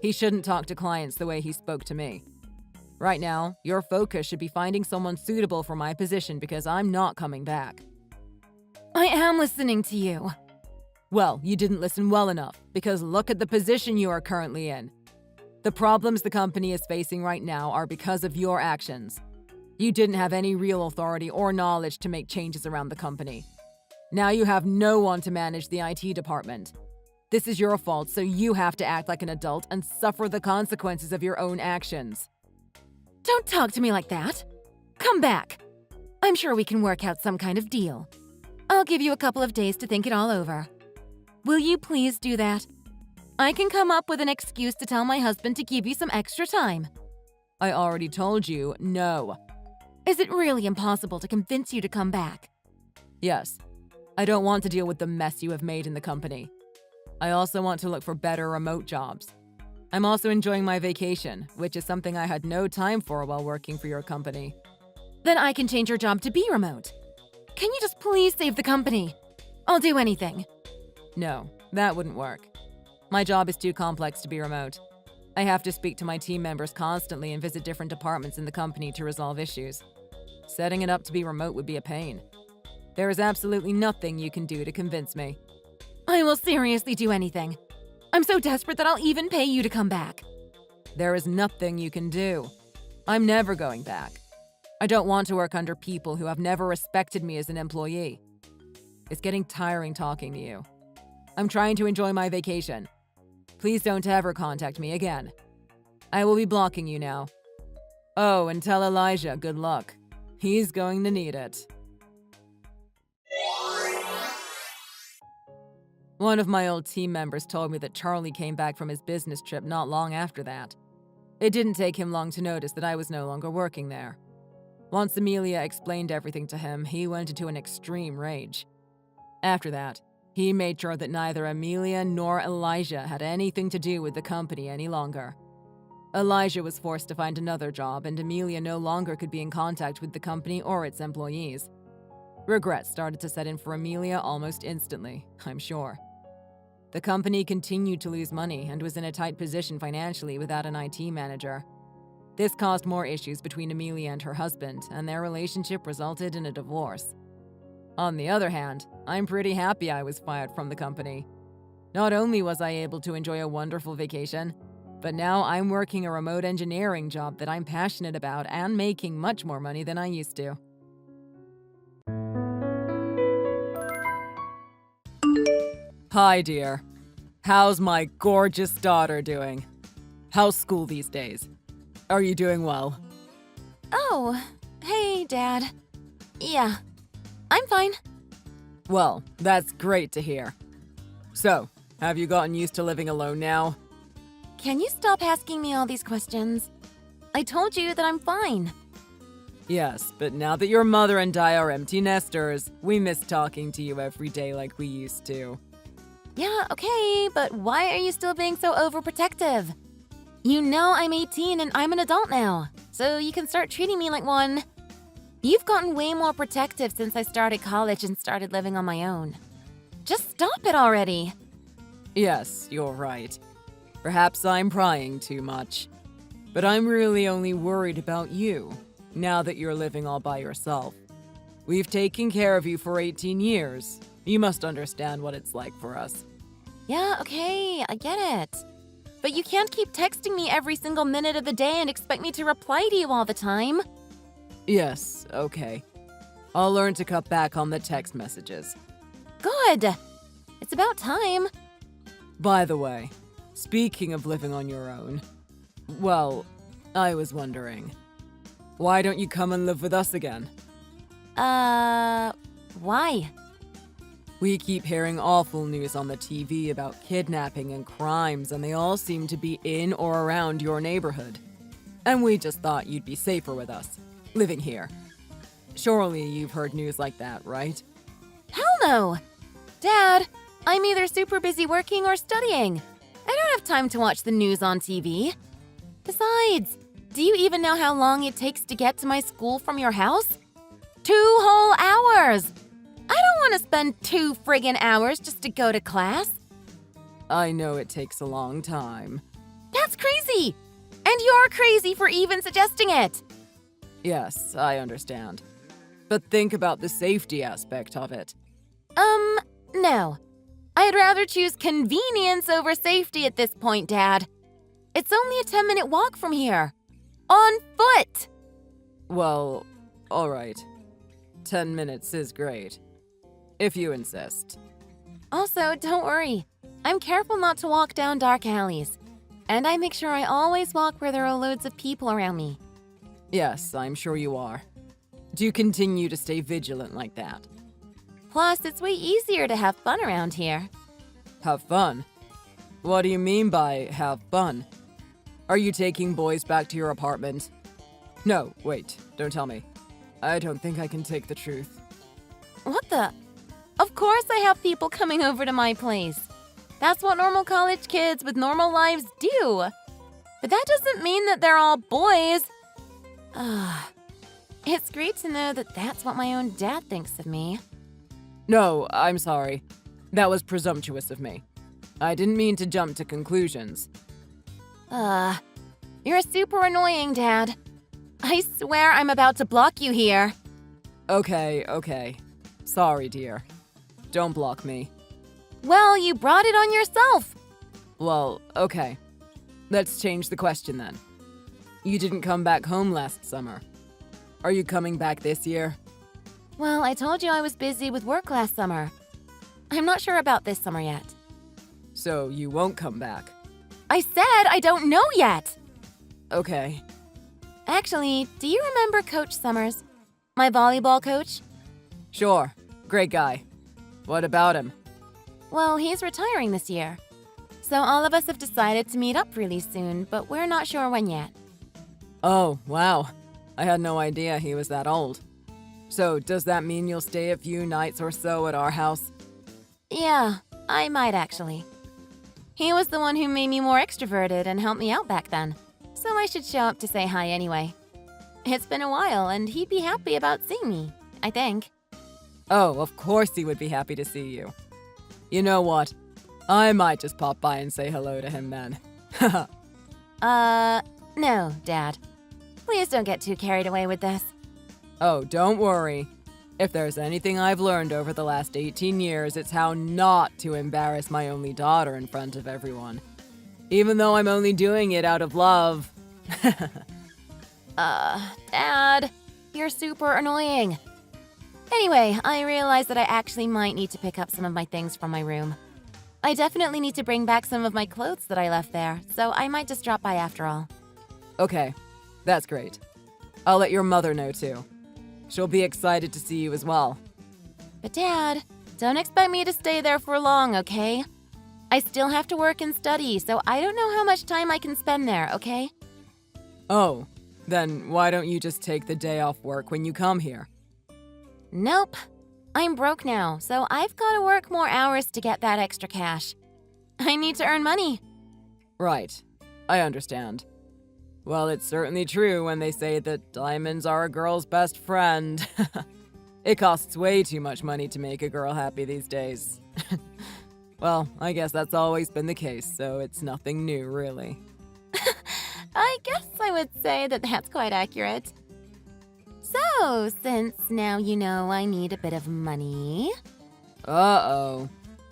S1: He shouldn't talk to clients the way he spoke to me. Right now, your focus should be finding someone suitable for my position because I'm not coming back.
S2: I am listening to you.
S1: Well, you didn't listen well enough, because look at the position you are currently in. The problems the company is facing right now are because of your actions. You didn't have any real authority or knowledge to make changes around the company. Now you have no one to manage the IT department. This is your fault, so you have to act like an adult and suffer the consequences of your own actions.
S2: Don't talk to me like that. Come back. I'm sure we can work out some kind of deal. I'll give you a couple of days to think it all over. Will you please do that? I can come up with an excuse to tell my husband to give you some extra time.
S1: I already told you, no.
S2: Is it really impossible to convince you to come back?
S1: Yes. I don't want to deal with the mess you have made in the company. I also want to look for better remote jobs. I'm also enjoying my vacation, which is something I had no time for while working for your company.
S2: Then I can change your job to be remote. Can you just please save the company? I'll do anything.
S1: No, that wouldn't work. My job is too complex to be remote. I have to speak to my team members constantly and visit different departments in the company to resolve issues. Setting it up to be remote would be a pain. There is absolutely nothing you can do to convince me.
S2: I will seriously do anything. I'm so desperate that I'll even pay you to come back.
S1: There is nothing you can do. I'm never going back. I don't want to work under people who have never respected me as an employee. It's getting tiring talking to you. I'm trying to enjoy my vacation. Please don't ever contact me again. I will be blocking you now. Oh, and tell Elijah good luck. He's going to need it. One of my old team members told me that Charlie came back from his business trip not long after that. It didn't take him long to notice that I was no longer working there. Once Amelia explained everything to him, he went into an extreme rage. After that, he made sure that neither Amelia nor Elijah had anything to do with the company any longer. Elijah was forced to find another job, and Amelia no longer could be in contact with the company or its employees. Regret started to set in for Amelia almost instantly, I'm sure. The company continued to lose money and was in a tight position financially without an IT manager. This caused more issues between Amelia and her husband, and their relationship resulted in a divorce. On the other hand, I'm pretty happy I was fired from the company. Not only was I able to enjoy a wonderful vacation, but now I'm working a remote engineering job that I'm passionate about and making much more money than I used to. Hi, dear. How's my gorgeous daughter doing? How's school these days? Are you doing well?
S2: Oh, hey, Dad. Yeah, I'm fine.
S1: Well, that's great to hear. So, have you gotten used to living alone now?
S2: Can you stop asking me all these questions? I told you that I'm fine.
S1: Yes, but now that your mother and I are empty nesters, we miss talking to you every day like we used to.
S2: Yeah, okay, but why are you still being so overprotective? You know I'm 18 and I'm an adult now, so you can start treating me like one. You've gotten way more protective since I started college and started living on my own. Just stop it already.
S1: Yes, you're right. Perhaps I'm prying too much. But I'm really only worried about you, now that you're living all by yourself. We've taken care of you for 18 years. You must understand what it's like for us.
S2: Yeah, okay, I get it. But you can't keep texting me every single minute of the day and expect me to reply to you all the time.
S1: Yes, okay. I'll learn to cut back on the text messages.
S2: Good. It's about time.
S1: By the way, speaking of living on your own, well, I was wondering, why don't you come and live with us again?
S2: Why?
S1: We keep hearing awful news on the TV about kidnapping and crimes, and they all seem to be in or around your neighborhood. And we just thought you'd be safer with us, living here. Surely you've heard news like that, right?
S2: Hell no! Dad, I'm either super busy working or studying. I don't have time to watch the news on TV. Besides, do you even know how long it takes to get to my school from your house? 2 whole hours! I don't want to spend 2 friggin' hours just to go to class.
S1: I know it takes a long time.
S2: That's crazy! And you're crazy for even suggesting it!
S1: Yes, I understand. But think about the safety aspect of it.
S2: No. I'd rather choose convenience over safety at this point, Dad. It's only a 10-minute walk from here. On foot!
S1: Well, alright. 10 minutes is great. If you insist.
S2: Also, don't worry. I'm careful not to walk down dark alleys. And I make sure I always walk where there are loads of people around me.
S1: Yes, I'm sure you are. Do continue to stay vigilant like that.
S2: Plus, it's way easier to have fun around here.
S1: Have fun? What do you mean by have fun? Are you taking boys back to your apartment? No, wait, don't tell me. I don't think I can take the truth.
S2: What the? Of course I have people coming over to my place. That's what normal college kids with normal lives do. But that doesn't mean that they're all boys. It's great to know that that's what my own dad thinks of me.
S1: No, I'm sorry. That was presumptuous of me. I didn't mean to jump to conclusions.
S2: You're super annoying, Dad. I swear I'm about to block you here.
S1: Okay. Sorry, dear. Don't block me.
S2: Well, you brought it on yourself.
S1: Well, okay. Let's change the question then. You didn't come back home last summer. Are you coming back this year?
S2: Well, I told you I was busy with work last summer. I'm not sure about this summer yet.
S1: So you won't come back?
S2: I said I don't know yet.
S1: Okay.
S2: Actually, do you remember Coach Summers? My volleyball coach?
S1: Sure. Great guy. What about him?
S2: Well, he's retiring this year. So all of us have decided to meet up really soon, but we're not sure when yet.
S1: Oh, wow. I had no idea he was that old. So does that mean you'll stay a few nights or so at our house?
S2: Yeah, I might actually. He was the one who made me more extroverted and helped me out back then. So I should show up to say hi anyway. It's been a while and he'd be happy about seeing me, I think.
S1: Oh, of course he would be happy to see you. You know what? I might just pop by and say hello to him then.
S2: No, Dad. Please don't get too carried away with this.
S1: Oh, don't worry. If there's anything I've learned over the last 18 years, it's how not to embarrass my only daughter in front of everyone. Even though I'm only doing it out of love.
S2: Dad, you're super annoying. Anyway, I realized that I actually might need to pick up some of my things from my room. I definitely need to bring back some of my clothes that I left there, so I might just drop by after all.
S1: Okay, that's great. I'll let your mother know too. She'll be excited to see you as well.
S2: But Dad, don't expect me to stay there for long, okay? I still have to work and study, so I don't know how much time I can spend there, okay?
S1: Oh, then why don't you just take the day off work when you come here?
S2: Nope. I'm broke now, so I've got to work more hours to get that extra cash. I need to earn money.
S1: Right, I understand. Well, it's certainly true when they say that diamonds are a girl's best friend. It costs way too much money to make a girl happy these days. Well, I guess that's always been the case, so it's nothing new, really.
S2: I guess I would say that that's quite accurate. So, since now you know I need a bit of money...
S1: Uh-oh.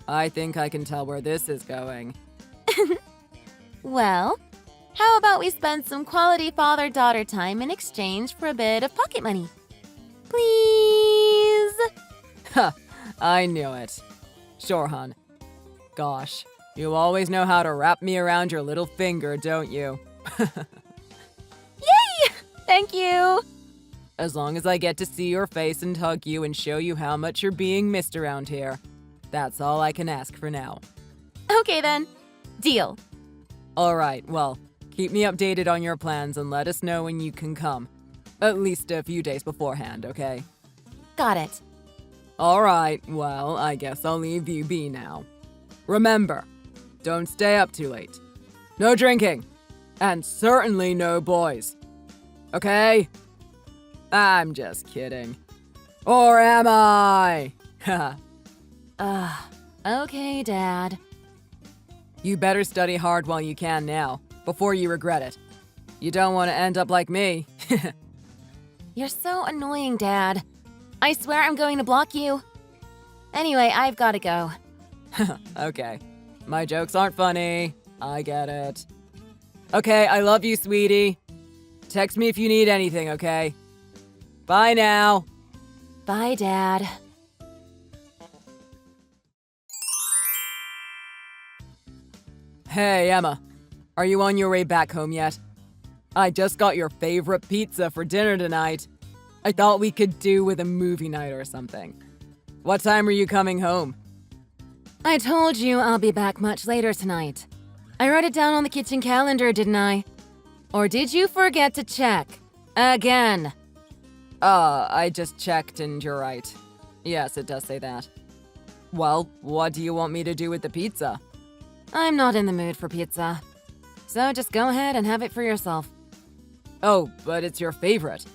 S1: I think I can tell where this is going.
S2: Well, how about we spend some quality father-daughter time in exchange for a bit of pocket money? Please?
S1: Ha! I knew it. Sure, hon. Gosh, you always know how to wrap me around your little finger, don't you?
S2: Yay! Thank you!
S1: As long as I get to see your face and hug you and show you how much you're being missed around here, that's all I can ask for now.
S2: Okay then. Deal.
S1: All right, well, keep me updated on your plans and let us know when you can come. At least a few days beforehand, okay?
S2: Got it.
S1: All right, well, I guess I'll leave you be now. Remember, don't stay up too late. No drinking. And certainly no boys. Okay? I'm just kidding. Or am I?
S2: Okay, Dad.
S1: You better study hard while you can now, before you regret it. You don't want to end up like me.
S2: You're so annoying, Dad. I swear I'm going to block you. Anyway, I've got to go.
S1: Okay. My jokes aren't funny. I get it. Okay, I love you, sweetie. Text me if you need anything, okay? Bye now.
S2: Bye, Dad.
S1: Hey, Emma. Are you on your way back home yet? I just got your favorite pizza for dinner tonight. I thought we could do with a movie night or something. What time are you coming home?
S2: I told you I'll be back much later tonight. I wrote it down on the kitchen calendar, didn't I? Or did you forget to check? Again.
S1: I just checked and you're right. Yes, it does say that. Well, what do you want me to do with the pizza?
S2: I'm not in the mood for pizza. So just go ahead and have it for yourself.
S1: Oh, but it's your favorite.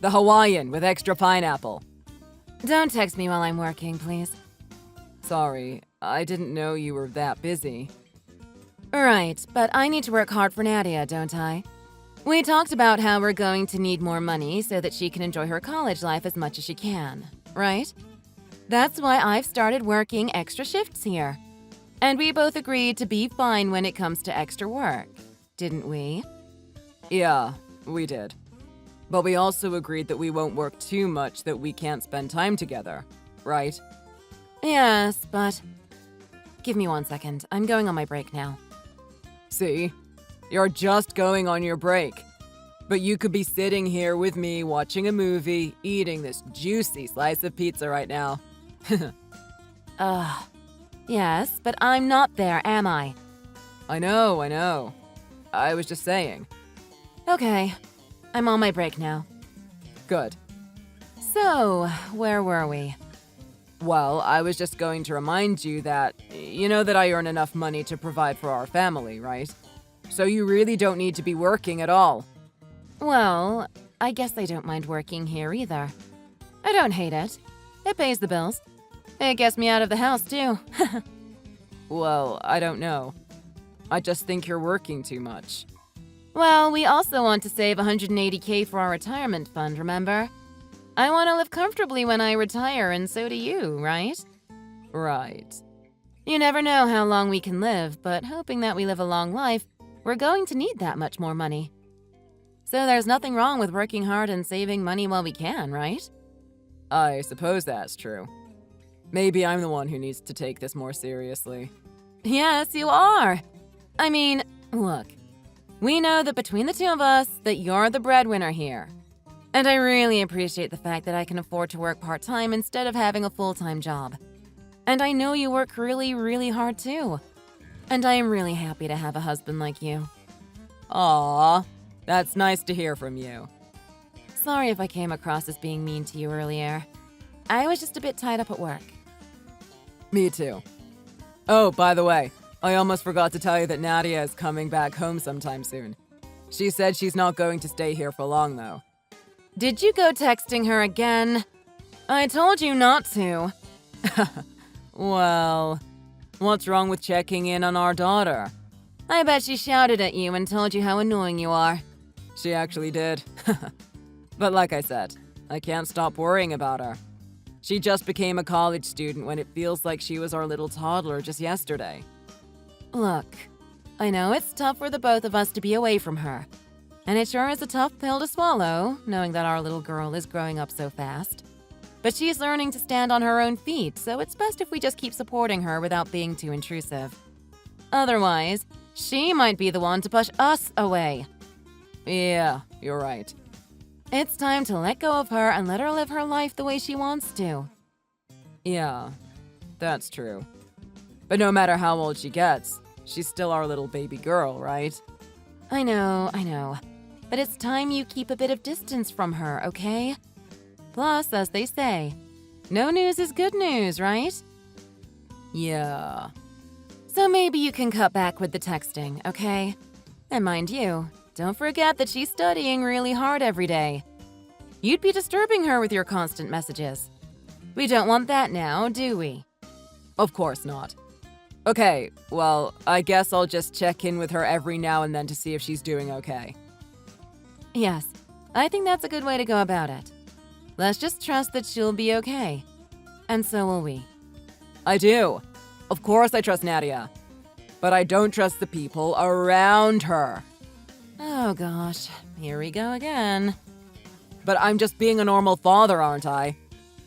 S1: The Hawaiian with extra pineapple.
S2: Don't text me while I'm working, please.
S1: Sorry, I didn't know you were that busy.
S2: Right, but I need to work hard for Nadia, don't I? We talked about how we're going to need more money so that she can enjoy her college life as much as she can, right? That's why I've started working extra shifts here. And we both agreed to be fine when it comes to extra work, didn't we?
S1: Yeah, we did. But we also agreed that we won't work too much that we can't spend time together, right?
S2: Yes, but... Give me 1 second. I'm going on my break now.
S1: See? You're just going on your break. But you could be sitting here with me watching a movie, eating this juicy slice of pizza right now.
S2: Yes, but I'm not there, am I?
S1: I know. I was just saying.
S2: Okay, I'm on my break now.
S1: Good.
S2: So, where were we?
S1: Well, I was just going to remind you that, you know that I earn enough money to provide for our family, right? So you really don't need to be working at all.
S2: Well, I guess I don't mind working here either. I don't hate it. It pays the bills. It gets me out of the house, too.
S1: Well, I don't know. I just think you're working too much.
S2: Well, we also want to save $180K for our retirement fund, remember? I want to live comfortably when I retire, and so do you, right?
S1: Right.
S2: You never know how long we can live, but hoping that we live a long life, we're going to need that much more money. So there's nothing wrong with working hard and saving money while we can, right?
S1: I suppose that's true. Maybe I'm the one who needs to take this more seriously.
S2: Yes, you are. I mean, look, we know that between the two of us that you're the breadwinner here. And I really appreciate the fact that I can afford to work part-time instead of having a full-time job. And I know you work really, really hard too. And I am really happy to have a husband like you.
S1: Aw, that's nice to hear from you.
S2: Sorry if I came across as being mean to you earlier. I was just a bit tied up at work.
S1: Me too. Oh, by the way, I almost forgot to tell you that Nadia is coming back home sometime soon. She said she's not going to stay here for long, though.
S2: Did you go texting her again? I told you not to.
S1: Well, what's wrong with checking in on our daughter?
S2: I bet she shouted at you and told you how annoying you are.
S1: She actually did. But like I said, I can't stop worrying about her. She just became a college student when it feels like she was our little toddler just yesterday.
S2: Look, I know it's tough for the both of us to be away from her. And it sure is a tough pill to swallow, knowing that our little girl is growing up so fast. But she's learning to stand on her own feet, so it's best if we just keep supporting her without being too intrusive. Otherwise, she might be the one to push us away.
S1: Yeah, you're right.
S2: It's time to let go of her and let her live her life the way she wants to.
S1: Yeah, that's true. But no matter how old she gets, she's still our little baby girl, right?
S2: I know. But it's time you keep a bit of distance from her, okay? Plus, as they say, no news is good news, right?
S1: Yeah.
S2: So maybe you can cut back with the texting, okay? And mind you, don't forget that she's studying really hard every day. You'd be disturbing her with your constant messages. We don't want that now, do we?
S1: Of course not. Okay, well, I guess I'll just check in with her every now and then to see if she's doing okay.
S2: Yes, I think that's a good way to go about it. Let's just trust that she'll be okay. And so will we.
S1: I do. Of course I trust Nadia. But I don't trust the people around her.
S2: Oh gosh, here we go again.
S1: But I'm just being a normal father, aren't I?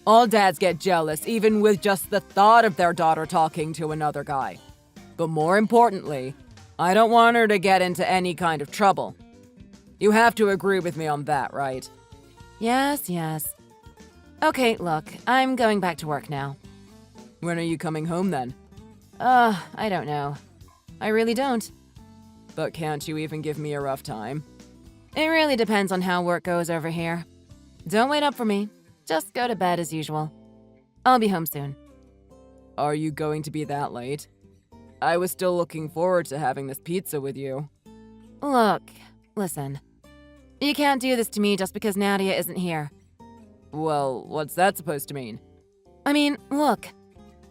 S1: All dads get jealous, even with just the thought of their daughter talking to another guy. But more importantly, I don't want her to get into any kind of trouble. You have to agree with me on that, right?
S2: Yes. Okay, look, I'm going back to work now.
S1: When are you coming home then?
S2: I don't know. I really don't.
S1: But can't you even give me a rough time?
S2: It really depends on how work goes over here. Don't wait up for me. Just go to bed as usual. I'll be home soon.
S1: Are you going to be that late? I was still looking forward to having this pizza with you.
S2: Look, listen. You can't do this to me just because Nadia isn't here.
S1: Well, what's that supposed to mean?
S2: I mean, look.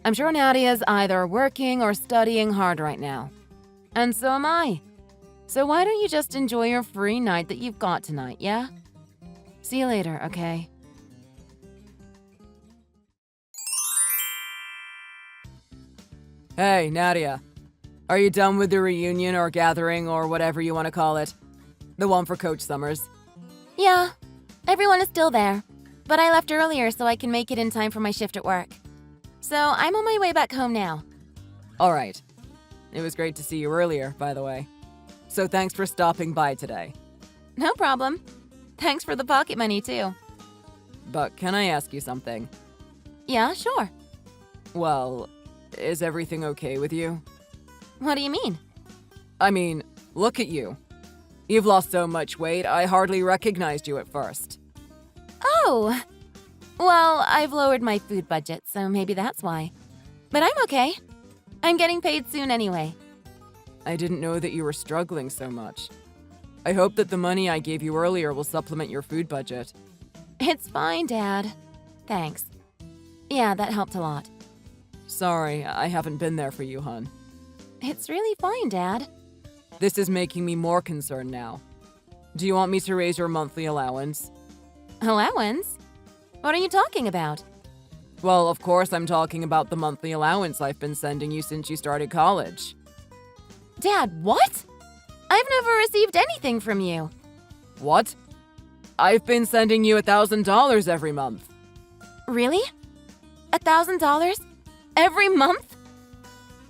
S2: I'm sure Nadia's either working or studying hard right now. And so am I. So why don't you just enjoy your free night that you've got tonight, yeah? See you later, okay?
S1: Hey, Nadia. Are you done with the reunion or gathering or whatever you want to call it? The one for Coach Summers?
S2: Yeah, everyone is still there. But I left earlier so I can make it in time for my shift at work. So I'm on my way back home now.
S1: All right. It was great to see you earlier, by the way. So thanks for stopping by today.
S2: No problem. Thanks for the pocket money, too.
S1: But can I ask you something?
S2: Yeah, sure.
S1: Well, is everything okay with you?
S2: What do you mean?
S1: I mean, look at you. You've lost so much weight, I hardly recognized you at first.
S2: Oh! Well, I've lowered my food budget, so maybe that's why. But I'm okay. I'm getting paid soon anyway.
S1: I didn't know that you were struggling so much. I hope that the money I gave you earlier will supplement your food budget.
S2: It's fine, Dad. Thanks. Yeah, that helped a lot.
S1: Sorry, I haven't been there for you, hon.
S2: It's really fine, Dad.
S1: This is making me more concerned now. Do you want me to raise your monthly allowance?
S2: Allowance? What are you talking about?
S1: Well, of course I'm talking about the monthly allowance I've been sending you since you started college.
S2: Dad, what? I've never received anything from you.
S1: What? I've been sending you $1,000 every month.
S2: Really? $1,000? Every month?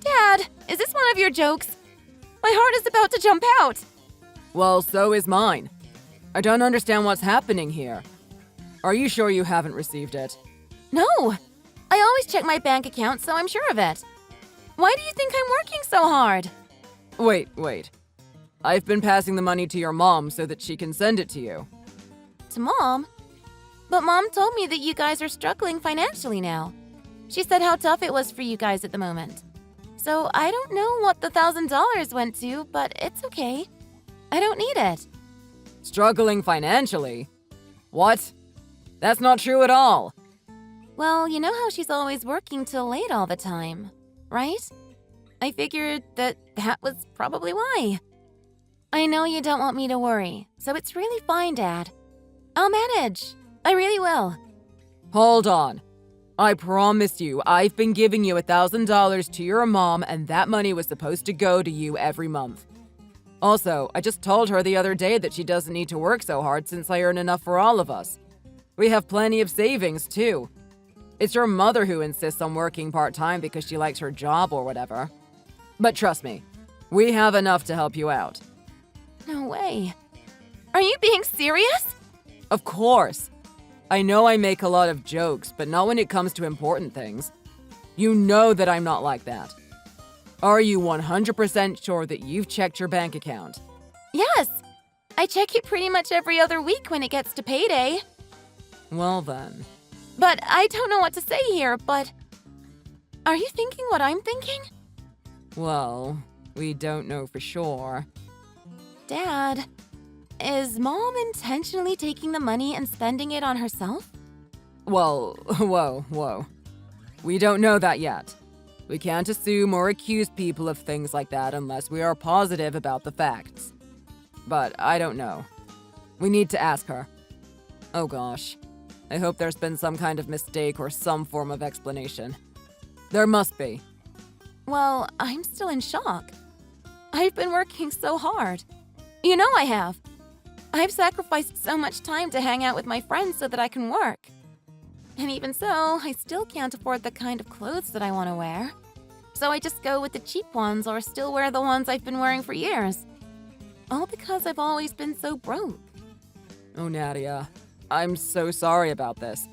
S2: Dad, is this one of your jokes? My heart is about to jump out.
S1: Well, so is mine. I don't understand what's happening here. Are you sure you haven't received it?
S2: No, I always check my bank account, so I'm sure of it. Why do you think I'm working so hard?
S1: Wait. I've been passing the money to your mom so that she can send it to you.
S2: To Mom? But Mom told me that you guys are struggling financially now. She said how tough it was for you guys at the moment. So I don't know what the $1,000 went to, but it's okay. I don't need it.
S1: Struggling financially? What? That's not true at all.
S2: Well, you know how she's always working till late all the time, right? I figured that was probably why. I know you don't want me to worry, so it's really fine, Dad. I'll manage. I really will.
S1: Hold on. I promise you, I've been giving you $1,000 to your mom, and that money was supposed to go to you every month. Also, I just told her the other day that she doesn't need to work so hard since I earn enough for all of us. We have plenty of savings, too. It's your mother who insists on working part-time because she likes her job or whatever. But trust me, we have enough to help you out.
S2: No way. Are you being serious?
S1: Of course. I know I make a lot of jokes, but not when it comes to important things. You know that I'm not like that. Are you 100% sure that you've checked your bank account?
S2: Yes. I check it pretty much every other week when it gets to payday.
S1: Well then.
S2: But I don't know what to say here, but... Are you thinking what I'm thinking?
S1: Well, we don't know for sure.
S2: Dad, is Mom intentionally taking the money and spending it on herself?
S1: Well, whoa. We don't know that yet. We can't assume or accuse people of things like that unless we are positive about the facts. But I don't know. We need to ask her. Oh gosh. I hope there's been some kind of mistake or some form of explanation. There must be.
S2: Well, I'm still in shock. I've been working so hard. You know I have. I've sacrificed so much time to hang out with my friends so that I can work. And even so, I still can't afford the kind of clothes that I want to wear. So I just go with the cheap ones or still wear the ones I've been wearing for years. All because I've always been so broke.
S1: Oh, Nadia. I'm so sorry about this.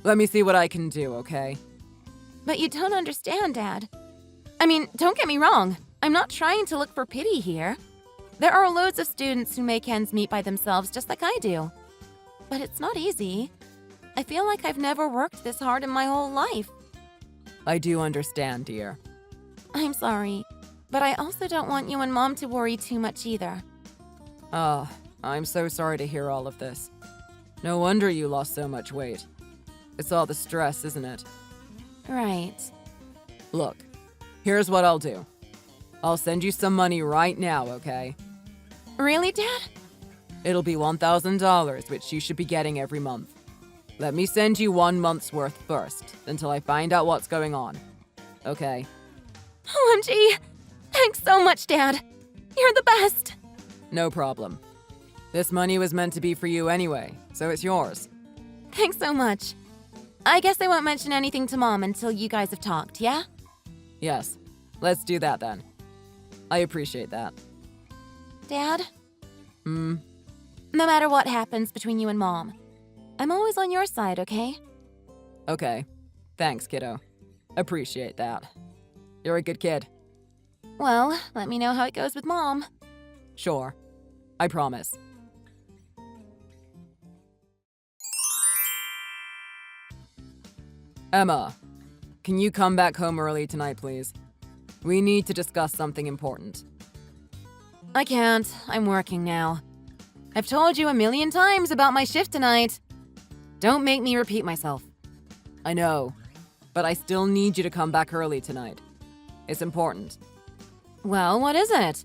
S1: Let me see what I can do, okay?
S2: But you don't understand, Dad. I mean, don't get me wrong. I'm not trying to look for pity here. There are loads of students who make ends meet by themselves just like I do. But it's not easy. I feel like I've never worked this hard in my whole life.
S1: I do understand, dear.
S2: I'm sorry, but I also don't want you and Mom to worry too much either.
S1: I'm so sorry to hear all of this. No wonder you lost so much weight. It's all the stress, isn't it?
S2: Right.
S1: Look, here's what I'll do. I'll send you some money right now, okay?
S2: Really, Dad?
S1: It'll be $1,000, which you should be getting every month. Let me send you 1 month's worth first, until I find out what's going on. Okay?
S2: OMG! Thanks so much, Dad. You're the best.
S1: No problem. This money was meant to be for you anyway, so it's yours.
S2: Thanks so much. I guess I won't mention anything to Mom until you guys have talked, yeah?
S1: Yes. Let's do that then. I appreciate that.
S2: Dad? No matter what happens between you and Mom, I'm always on your side, okay?
S1: Okay. Thanks, kiddo. Appreciate that. You're a good kid.
S2: Well, let me know how it goes with Mom.
S1: Sure. I promise. Emma, can you come back home early tonight, please? We need to discuss something important.
S2: I can't. I'm working now. I've told you 1,000,000 times about my shift tonight. Don't make me repeat myself.
S1: I know, but I still need you to come back early tonight. It's important.
S2: Well, what is it?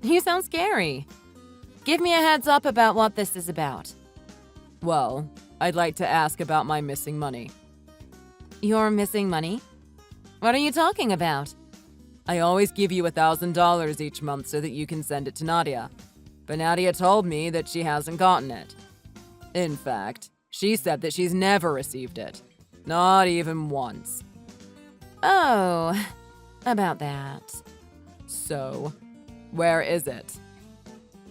S2: You sound scary. Give me a heads up about what this is about.
S1: Well, I'd like to ask about my missing money.
S2: You're missing money? What are you talking about?
S1: I always give you $1,000 each month so that you can send it to Nadia. But Nadia told me that she hasn't gotten it. In fact, she said that she's never received it. Not even once.
S2: Oh, about that.
S1: So, where is it?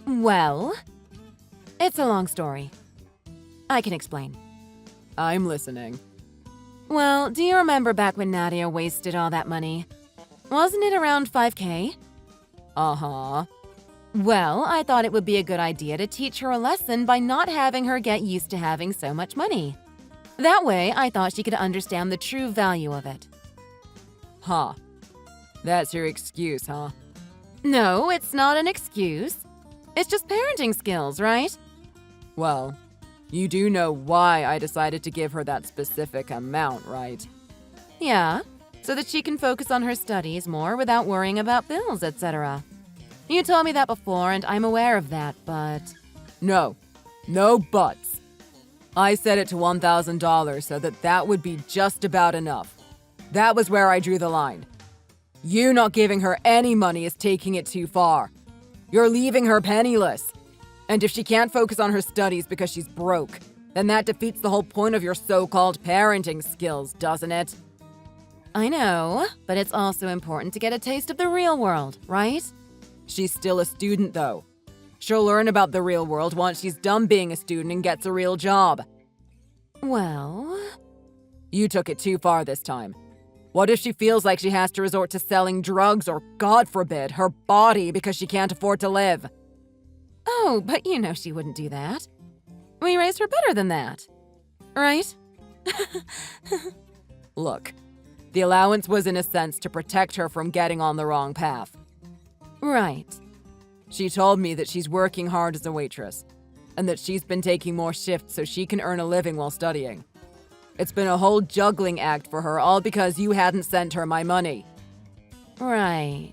S2: Well, it's a long story. I can explain.
S1: I'm listening.
S2: Well, do you remember back when Nadia wasted all that money? Wasn't it around 5K?
S1: Uh-huh.
S2: Well, I thought it would be a good idea to teach her a lesson by not having her get used to having so much money. That way, I thought she could understand the true value of it.
S1: Huh. That's your excuse, huh?
S2: No, it's not an excuse. It's just parenting skills, right?
S1: Well, you do know why I decided to give her that specific amount, right?
S2: Yeah, so that she can focus on her studies more without worrying about bills, etc. You told me that before, and I'm aware of that, but...
S1: No. No buts. I set it to $1,000 so that would be just about enough. That was where I drew the line. You not giving her any money is taking it too far. You're leaving her penniless. And if she can't focus on her studies because she's broke, then that defeats the whole point of your so-called parenting skills, doesn't it?
S2: I know, but it's also important to get a taste of the real world, right?
S1: She's still a student, though. She'll learn about the real world once she's done being a student and gets a real job.
S2: Well...
S1: You took it too far this time. What if she feels like she has to resort to selling drugs or, God forbid, her body because she can't afford to live?
S2: Oh, but you know she wouldn't do that. We raised her better than that. Right?
S1: Look, the allowance was in a sense to protect her from getting on the wrong path.
S2: Right.
S1: She told me that she's working hard as a waitress, and that she's been taking more shifts so she can earn a living while studying. It's been a whole juggling act for her, all because you hadn't sent her my money.
S2: Right.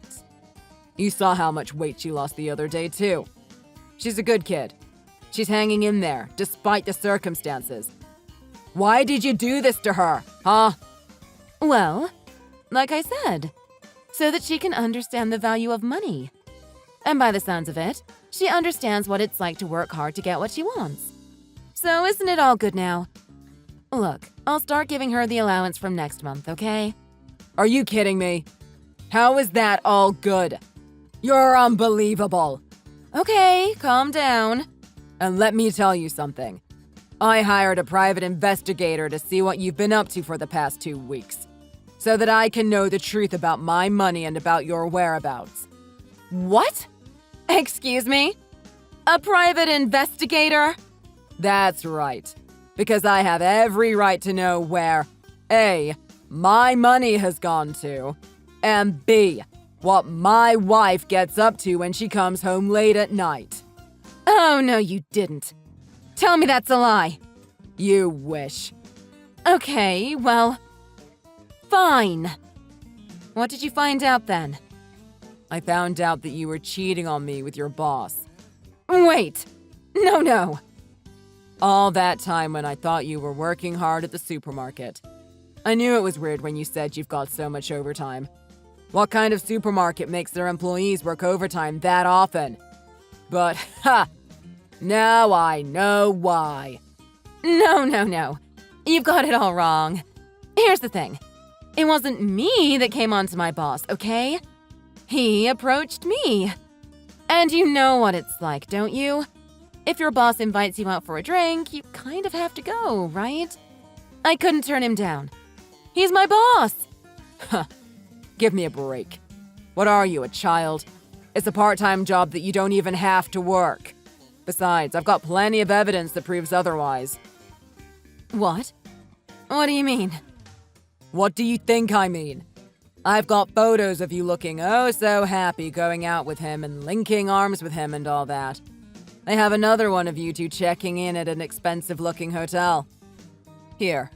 S1: You saw how much weight she lost the other day, too. She's a good kid. She's hanging in there, despite the circumstances. Why did you do this to her, huh?
S2: Well, like I said, so that she can understand the value of money. And by the sounds of it, she understands what it's like to work hard to get what she wants. So isn't it all good now? Look, I'll start giving her the allowance from next month, okay?
S1: Are you kidding me? How is that all good? You're unbelievable.
S2: Okay, calm down.
S1: And let me tell you something. I hired a private investigator to see what you've been up to for the past 2 weeks, so that I can know the truth about my money and about your whereabouts.
S2: What? Excuse me? A private investigator?
S1: That's right. Because I have every right to know where A, my money has gone to, and B, what my wife gets up to when she comes home late at night.
S2: Oh, no, you didn't. Tell me that's a lie.
S1: You wish.
S2: Okay, well, fine. What did you find out then?
S1: I found out that you were cheating on me with your boss.
S2: Wait. No.
S1: All that time when I thought you were working hard at the supermarket. I knew it was weird when you said you've got so much overtime. What kind of supermarket makes their employees work overtime that often? But, now I know why.
S2: No. You've got it all wrong. Here's the thing. It wasn't me that came on to my boss, okay? He approached me. And you know what it's like, don't you? If your boss invites you out for a drink, you kind of have to go, right? I couldn't turn him down. He's my boss.
S1: Give me a break. What are you, a child? It's a part-time job that you don't even have to work. Besides, I've got plenty of evidence that proves otherwise.
S2: What? What do you mean?
S1: What do you think I mean? I've got photos of you looking oh so happy going out with him and linking arms with him and all that. I have another one of you two checking in at an expensive-looking hotel. Here,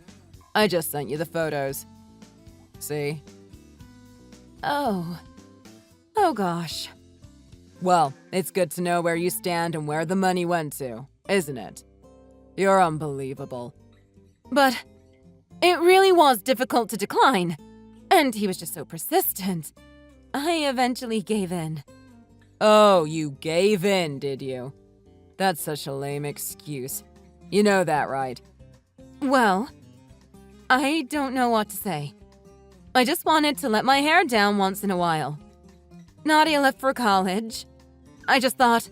S1: I just sent you the photos. See?
S2: Oh gosh.
S1: Well, it's good to know where you stand and where the money went to, isn't it? You're unbelievable.
S2: But it really was difficult to decline. And he was just so persistent. I eventually gave in.
S1: Oh, you gave in, did you? That's such a lame excuse. You know that, right?
S2: Well, I don't know what to say. I just wanted to let my hair down once in a while. Nadia left for college. I just thought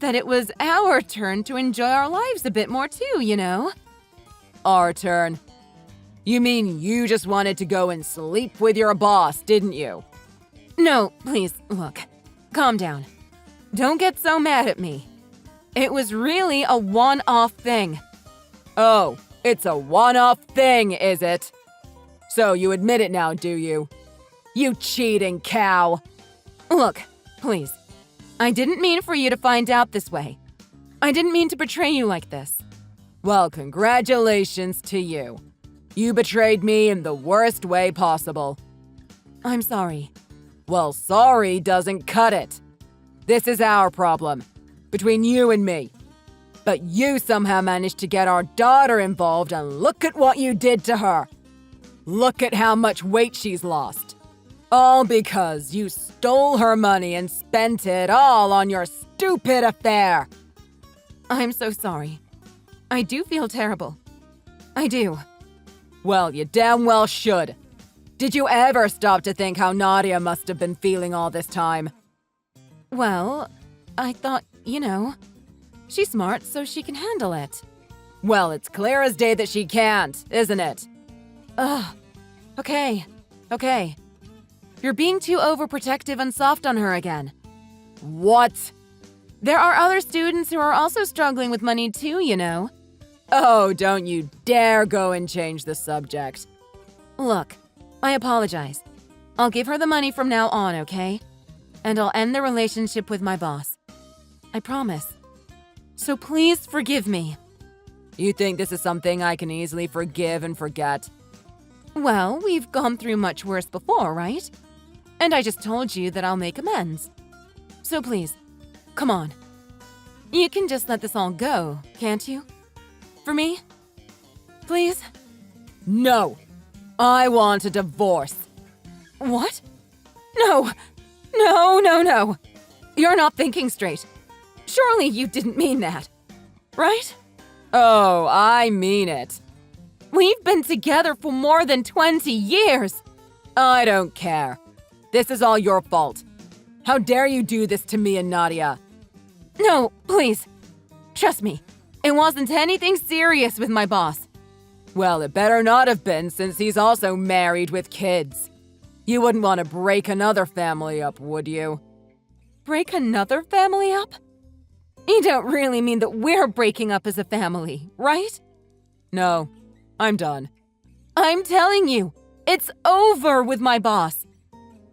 S2: that it was our turn to enjoy our lives a bit more too, you know?
S1: Our turn? You mean you just wanted to go and sleep with your boss, didn't you?
S2: No, please, look. Calm down. Don't get so mad at me. It was really a one-off thing.
S1: Oh, it's a one-off thing, is it? So you admit it now, do you? You cheating cow!
S2: Look, please. I didn't mean for you to find out this way. I didn't mean to betray you like this.
S1: Well, congratulations to you. You betrayed me in the worst way possible.
S2: I'm sorry.
S1: Well, sorry doesn't cut it. This is our problem, between you and me. But you somehow managed to get our daughter involved, and look at what you did to her. Look at how much weight she's lost. All because you stole her money and spent it all on your stupid affair.
S2: I'm so sorry. I do feel terrible. I do.
S1: Well, you damn well should. Did you ever stop to think how Nadia must have been feeling all this time?
S2: Well, I thought, she's smart, so she can handle it.
S1: Well, it's clear as day that she can't, isn't it?
S2: Ugh. Okay. You're being too overprotective and soft on her again.
S1: What?
S2: There are other students who are also struggling with money too, you know.
S1: Oh, don't you dare go and change the subject.
S2: Look, I apologize. I'll give her the money from now on, okay? And I'll end the relationship with my boss. I promise. So please forgive me.
S1: You think this is something I can easily forgive and forget?
S2: Well, we've gone through much worse before, right? And I just told you that I'll make amends. So please, come on. You can just let this all go, can't you? For me? Please?
S1: No. I want a divorce.
S2: What? No. No. You're not thinking straight. Surely you didn't mean that. Right?
S1: Oh, I mean it.
S2: We've been together for more than 20 years.
S1: I don't care. This is all your fault. How dare you do this to me and Nadia?
S2: No, please. Trust me. It wasn't anything serious with my boss.
S1: Well, it better not have been, since he's also married with kids. You wouldn't want to break another family up, would you?
S2: Break another family up? You don't really mean that we're breaking up as a family, right?
S1: No, I'm done.
S2: I'm telling you, it's over with my boss.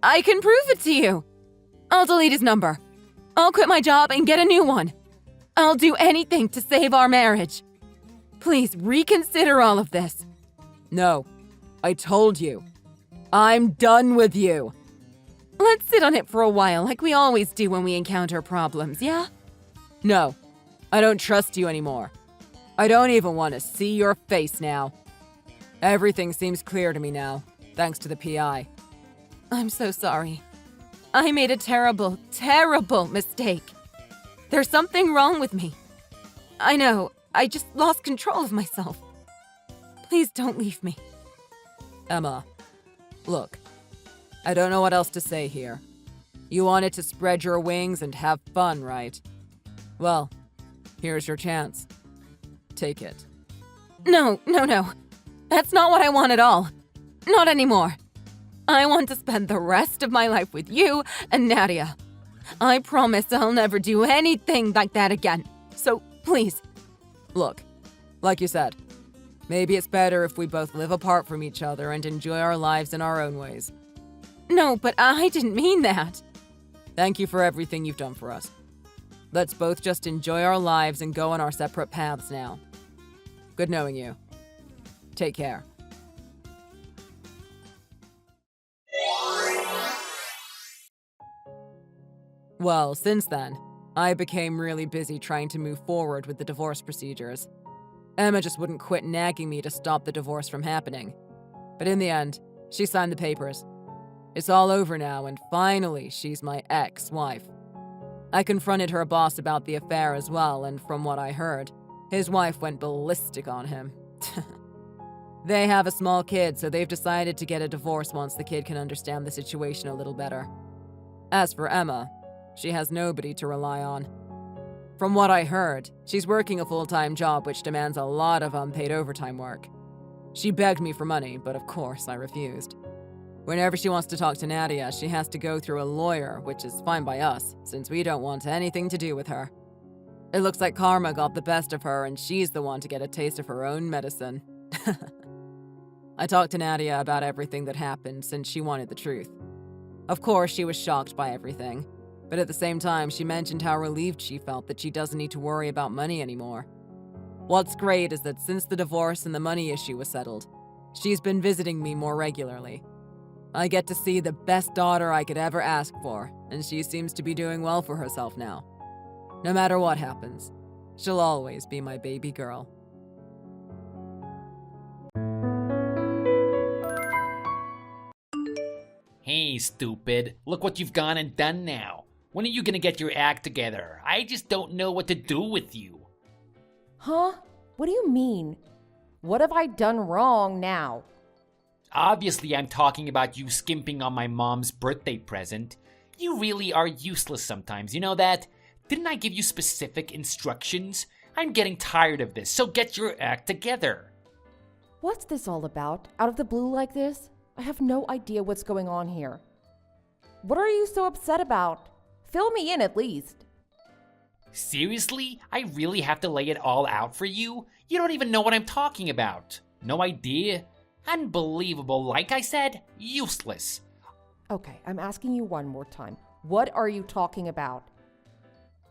S2: I can prove it to you. I'll delete his number. I'll quit my job and get a new one. I'll do anything to save our marriage. Please reconsider all of this.
S1: No, I told you. I'm done with you.
S2: Let's sit on it for a while like we always do when we encounter problems, yeah?
S1: No, I don't trust you anymore. I don't even want to see your face now. Everything seems clear to me now, thanks to the PI.
S2: I'm so sorry. I made a terrible, terrible mistake. There's something wrong with me. I know, I just lost control of myself. Please don't leave me.
S1: Emma, look, I don't know what else to say here. You wanted to spread your wings and have fun, right? Well, here's your chance. Take it.
S2: No. That's not what I want at all. Not anymore. I want to spend the rest of my life with you and Nadia. I promise I'll never do anything like that again. So, please.
S1: Look, like you said, maybe it's better if we both live apart from each other and enjoy our lives in our own ways.
S2: No, but I didn't mean that.
S1: Thank you for everything you've done for us. Let's both just enjoy our lives and go on our separate paths now. Good knowing you. Take care. Well, since then, I became really busy trying to move forward with the divorce procedures. Emma just wouldn't quit nagging me to stop the divorce from happening. But in the end, she signed the papers. It's all over now, and finally, she's my ex-wife. I confronted her boss about the affair as well, and from what I heard, his wife went ballistic on him. They have a small kid, so they've decided to get a divorce once the kid can understand the situation a little better. As for Emma, she has nobody to rely on. From what I heard, she's working a full-time job which demands a lot of unpaid overtime work. She begged me for money, but of course I refused. Whenever she wants to talk to Nadia, she has to go through a lawyer, which is fine by us, since we don't want anything to do with her. It looks like karma got the best of her and she's the one to get a taste of her own medicine. I talked to Nadia about everything that happened since she wanted the truth. Of course, she was shocked by everything, but at the same time, she mentioned how relieved she felt that she doesn't need to worry about money anymore. What's great is that since the divorce and the money issue was settled, she's been visiting me more regularly. I get to see the best daughter I could ever ask for, and she seems to be doing well for herself now. No matter what happens, she'll always be my baby girl.
S3: Hey, stupid. Look what you've gone and done now. When are you gonna get your act together? I just don't know what to do with you.
S4: Huh? What do you mean? What have I done wrong now?
S3: Obviously, I'm talking about you skimping on my mom's birthday present. You really are useless sometimes, you know that? Didn't I give you specific instructions? I'm getting tired of this, so get your act together.
S4: What's this all about? Out of the blue like this? I have no idea what's going on here. What are you so upset about? Fill me in at least.
S3: Seriously? I really have to lay it all out for you? You don't even know what I'm talking about. No idea? Unbelievable. Like I said, useless.
S4: Okay, I'm asking you one more time. What are you talking about?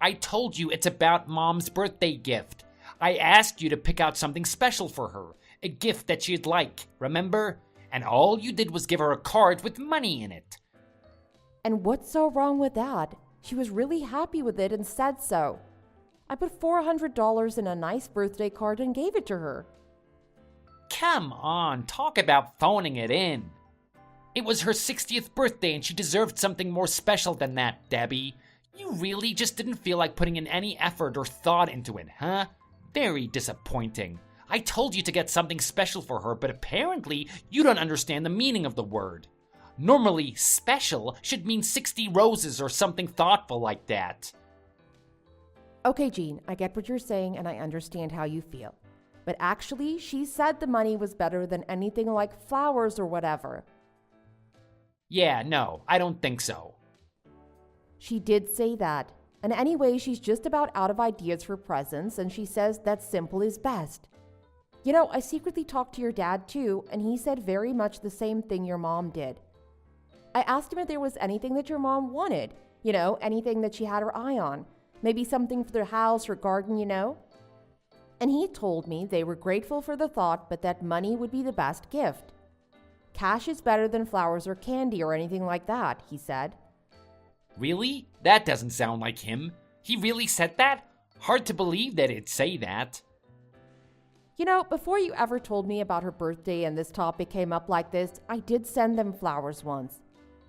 S3: I told you it's about Mom's birthday gift. I asked you to pick out something special for her. A gift that she'd like, remember? And all you did was give her a card with money in it.
S4: And what's so wrong with that? She was really happy with it and said so. I put $400 in a nice birthday card and gave it to her.
S3: Come on, talk about phoning it in. It was her 60th birthday and she deserved something more special than that, Debbie. You really just didn't feel like putting in any effort or thought into it, huh? Very disappointing. I told you to get something special for her, but apparently you don't understand the meaning of the word. Normally, special should mean 60 roses or something thoughtful like that.
S4: Okay, Jean, I get what you're saying and I understand how you feel. But actually, she said the money was better than anything like flowers or whatever.
S3: Yeah, no, I don't think so.
S4: She did say that. And anyway, she's just about out of ideas for presents and she says that simple is best. You know, I secretly talked to your dad too, and he said very much the same thing your mom did. I asked him if there was anything that your mom wanted, you know, anything that she had her eye on. Maybe something for their house or garden, you know. And he told me they were grateful for the thought, but that money would be the best gift. Cash is better than flowers or candy or anything like that, he said.
S3: Really? That doesn't sound like him. He really said that? Hard to believe that he'd say that.
S4: You know, before you ever told me about her birthday and this topic came up like this, I did send them flowers once.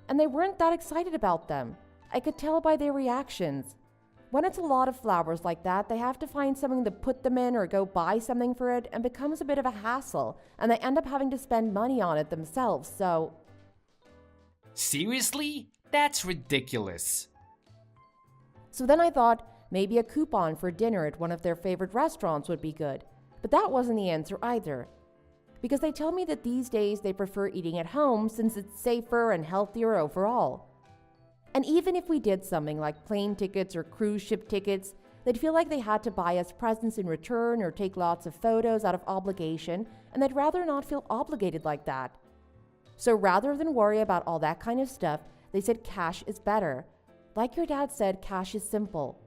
S4: And they weren't that excited about them. I could tell by their reactions. When it's a lot of flowers like that, they have to find something to put them in or go buy something for it and becomes a bit of a hassle, and they end up having to spend money on it themselves, so...
S3: Seriously? That's ridiculous.
S4: So then I thought maybe a coupon for dinner at one of their favorite restaurants would be good. But that wasn't the answer either. Because they tell me that these days they prefer eating at home since it's safer and healthier overall. And even if we did something like plane tickets or cruise ship tickets, they'd feel like they had to buy us presents in return or take lots of photos out of obligation, and they'd rather not feel obligated like that. So rather than worry about all that kind of stuff, they said cash is better. Like your dad said, cash is simple.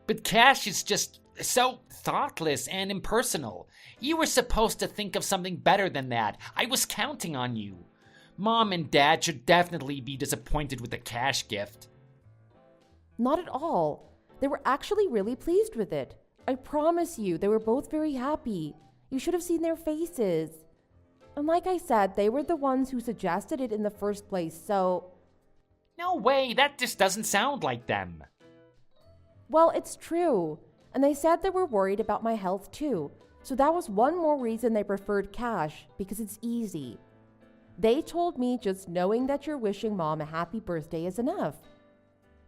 S3: But cash is just so thoughtless and impersonal. You were supposed to think of something better than that. I was counting on you. Mom and Dad should definitely be disappointed with the cash gift.
S4: Not at all. They were actually really pleased with it. I promise you, they were both very happy. You should have seen their faces. And like I said, they were the ones who suggested it in the first place, so...
S3: No way, that just doesn't sound like them.
S4: Well, it's true. And they said they were worried about my health too. So that was one more reason they preferred cash, because it's easy. They told me just knowing that you're wishing Mom a happy birthday is enough.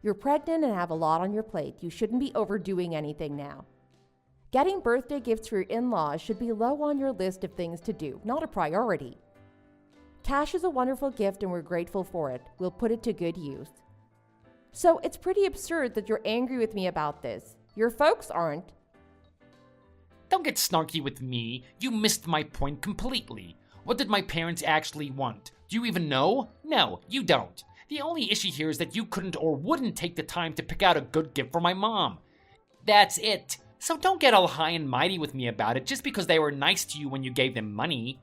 S4: You're pregnant and have a lot on your plate. You shouldn't be overdoing anything now. Getting birthday gifts for your in-laws should be low on your list of things to do, not a priority. Cash is a wonderful gift and we're grateful for it. We'll put it to good use. So it's pretty absurd that you're angry with me about this. Your folks aren't.
S3: Don't get snarky with me. You missed my point completely. What did my parents actually want? Do you even know? No, you don't. The only issue here is that you couldn't or wouldn't take the time to pick out a good gift for my mom. That's it. So don't get all high and mighty with me about it just because they were nice to you when you gave them money.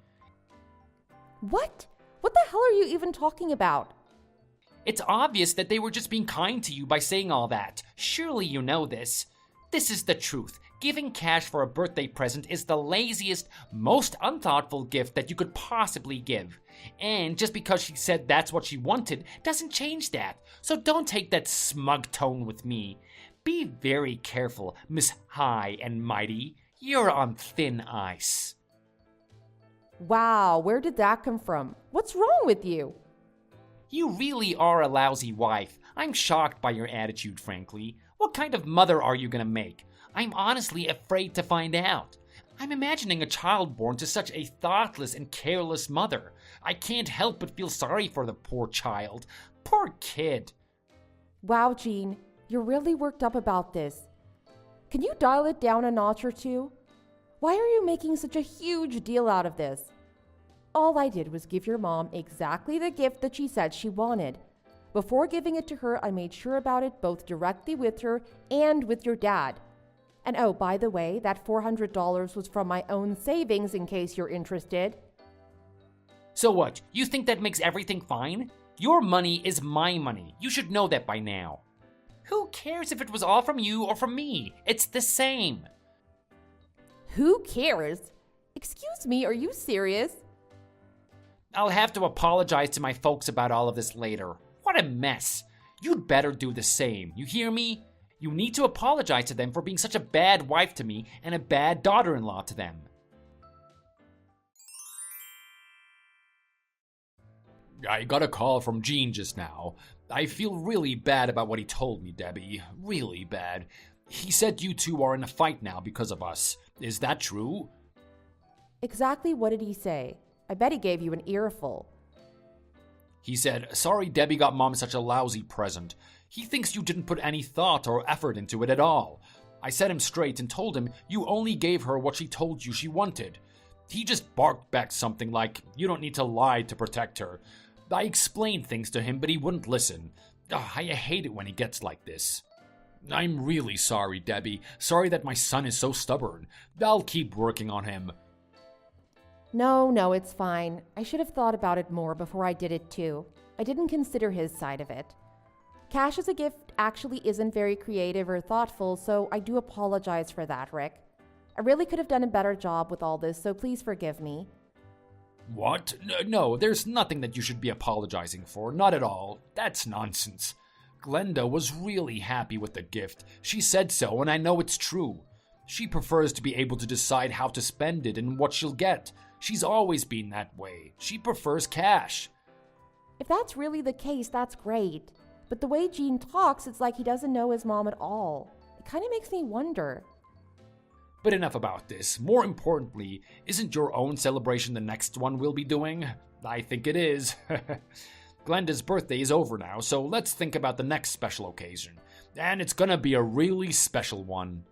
S4: What? What the hell are you even talking about?
S3: It's obvious that they were just being kind to you by saying all that. Surely you know this. This is the truth. Giving cash for a birthday present is the laziest, most unthoughtful gift that you could possibly give. And just because she said that's what she wanted doesn't change that. So don't take that smug tone with me. Be very careful, Miss High and Mighty. You're on thin ice.
S4: Wow, where did that come from? What's wrong with you?
S3: You really are a lousy wife. I'm shocked by your attitude, frankly. What kind of mother are you gonna make? I'm honestly afraid to find out. I'm imagining a child born to such a thoughtless and careless mother. I can't help but feel sorry for the poor child. Poor kid.
S4: Wow, Jean, you're really worked up about this. Can you dial it down a notch or two? Why are you making such a huge deal out of this? All I did was give your mom exactly the gift that she said she wanted. Before giving it to her, I made sure about it both directly with her and with your dad. And oh, by the way, that $400 was from my own savings in case you're interested.
S3: So what? You think that makes everything fine? Your money is my money. You should know that by now. Who cares if it was all from you or from me? It's the same.
S4: Who cares? Excuse me, are you serious?
S3: I'll have to apologize to my folks about all of this later. What a mess. You'd better do the same. You hear me? You need to apologize to them for being such a bad wife to me and a bad daughter-in-law to them. I got a call from Gene just now. I feel really bad about what he told me, Debbie. Really bad. He said you two are in a fight now because of us. Is that true?
S4: Exactly what did he say? I bet he gave you an earful.
S3: He said, sorry Debbie got Mom such a lousy present. He thinks you didn't put any thought or effort into it at all. I set him straight and told him you only gave her what she told you she wanted. He just barked back something like, you don't need to lie to protect her. I explained things to him, but he wouldn't listen. I hate it when he gets like this. I'm really sorry, Debbie. Sorry that my son is so stubborn. I'll keep working on him.
S4: No, it's fine. I should have thought about it more before I did it too. I didn't consider his side of it. Cash as a gift actually isn't very creative or thoughtful, so I do apologize for that, Rick. I really could have done a better job with all this, so please forgive me.
S3: What? No, there's nothing that you should be apologizing for. Not at all. That's nonsense. Glenda was really happy with the gift. She said so, and I know it's true. She prefers to be able to decide how to spend it and what she'll get. She's always been that way. She prefers cash.
S4: If that's really the case, that's great. But the way Gene talks, it's like he doesn't know his mom at all. It kind of makes me wonder.
S3: But enough about this. More importantly, isn't your own celebration the next one we'll be doing? I think it is. Glenda's birthday is over now, so let's think about the next special occasion. And it's gonna be a really special one.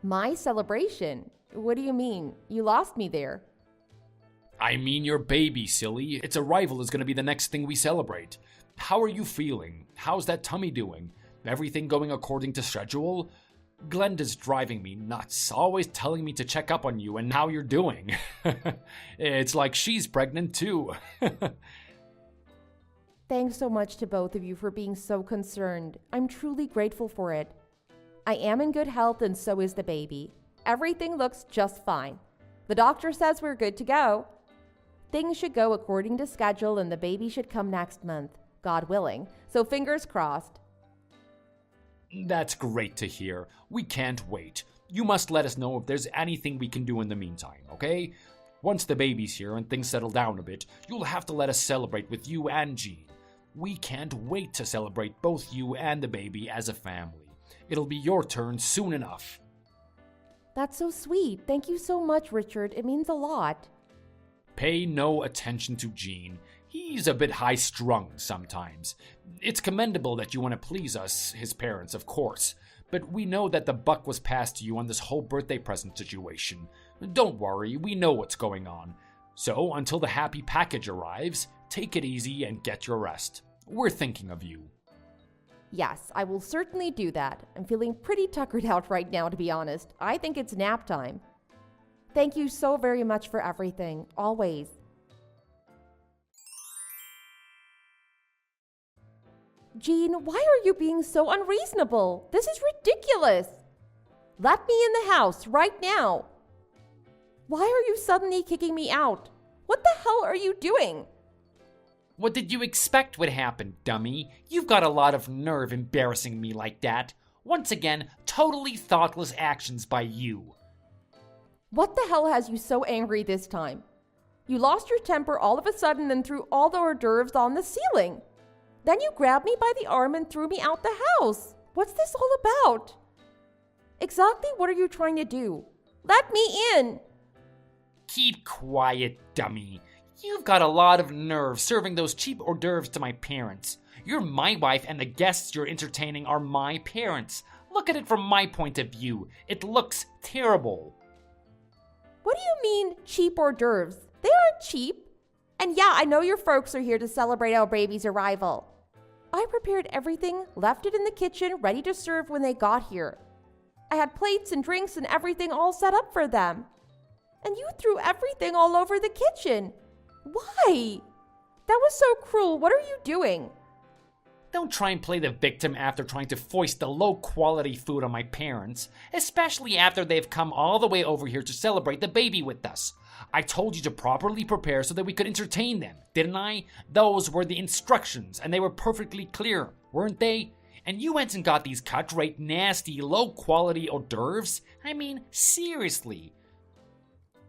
S4: My celebration? What do you mean? You lost me there.
S3: I mean your baby, silly. Its arrival is gonna be the next thing we celebrate. How are you feeling? How's that tummy doing? Everything going according to schedule? Glenda's driving me nuts, always telling me to check up on you and how you're doing. It's like she's pregnant too.
S4: Thanks so much to both of you for being so concerned. I'm truly grateful for it. I am in good health and so is the baby. Everything looks just fine. The doctor says we're good to go. Things should go according to schedule and the baby should come next month, God willing. So fingers crossed.
S3: That's great to hear. We can't wait. You must let us know if there's anything we can do in the meantime, okay? Once the baby's here and things settle down a bit, you'll have to let us celebrate with you and Jean. We can't wait to celebrate both you and the baby as a family. It'll be your turn soon enough.
S4: That's so sweet. Thank you so much, Richard. It means a lot.
S3: Pay no attention to Jean. He's a bit high-strung sometimes. It's commendable that you want to please us, his parents, of course. But we know that the buck was passed to you on this whole birthday present situation. Don't worry, we know what's going on. So, until the happy package arrives, take it easy and get your rest. We're thinking of you.
S4: Yes, I will certainly do that. I'm feeling pretty tuckered out right now, to be honest. I think it's nap time. Thank you so very much for everything, always. Jean, why are you being so unreasonable? This is ridiculous. Let me in the house right now. Why are you suddenly kicking me out? What the hell are you doing?
S3: What did you expect would happen, dummy? You've got a lot of nerve embarrassing me like that. Once again, totally thoughtless actions by you.
S4: What the hell has you so angry this time? You lost your temper all of a sudden and threw all the hors d'oeuvres on the ceiling. Then you grabbed me by the arm and threw me out the house. What's this all about? Exactly what are you trying to do? Let me in!
S3: Keep quiet, dummy. You've got a lot of nerve serving those cheap hors d'oeuvres to my parents. You're my wife and the guests you're entertaining are my parents. Look at it from my point of view. It looks terrible.
S4: What do you mean, cheap hors d'oeuvres? They aren't cheap. And yeah, I know your folks are here to celebrate our baby's arrival. I prepared everything, left it in the kitchen, ready to serve when they got here. I had plates and drinks and everything all set up for them. And you threw everything all over the kitchen. Why? That was so cruel. What are you doing?
S3: Don't try and play the victim after trying to foist the low-quality food on my parents, especially after they've come all the way over here to celebrate the baby with us. I told you to properly prepare so that we could entertain them, didn't I? Those were the instructions, and they were perfectly clear, weren't they? And you went and got these cut-rate, nasty, low-quality hors d'oeuvres? I mean, seriously.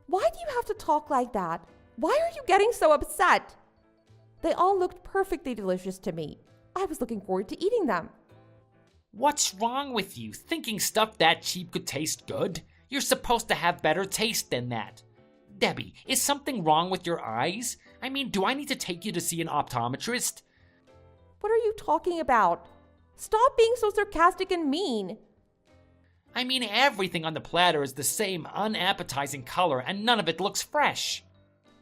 S4: Why do you have to talk like that? Why are you getting so upset? They all looked perfectly delicious to me. I was looking forward to eating them.
S3: What's wrong with you? Thinking stuff that cheap could taste good? You're supposed to have better taste than that. Debbie, is something wrong with your eyes? I mean, do I need to take you to see an optometrist?
S4: What are you talking about? Stop being so sarcastic and mean.
S3: I mean, everything on the platter is the same unappetizing color and none of it looks fresh.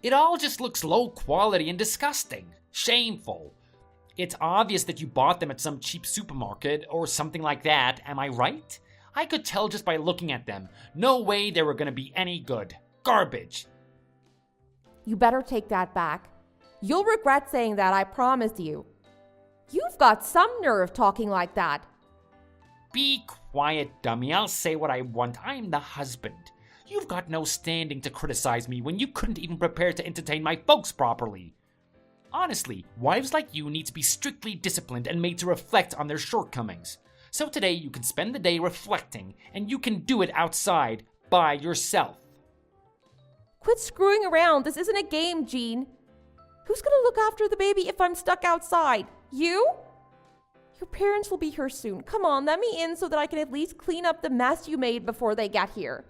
S3: It all just looks low quality and disgusting. Shameful. It's obvious that you bought them at some cheap supermarket or something like that, am I right? I could tell just by looking at them. No way they were gonna be any good. Garbage.
S4: You better take that back. You'll regret saying that, I promise you. You've got some nerve talking like that.
S3: Be quiet, dummy. I'll say what I want. I'm the husband. You've got no standing to criticize me when you couldn't even prepare to entertain my folks properly. Honestly, wives like you need to be strictly disciplined and made to reflect on their shortcomings. So today you can spend the day reflecting, and you can do it outside by yourself.
S4: Quit screwing around. This isn't a game, Jean. Who's gonna look after the baby if I'm stuck outside? You? Your parents will be here soon. Come on, let me in so that I can at least clean up the mess you made before they get here.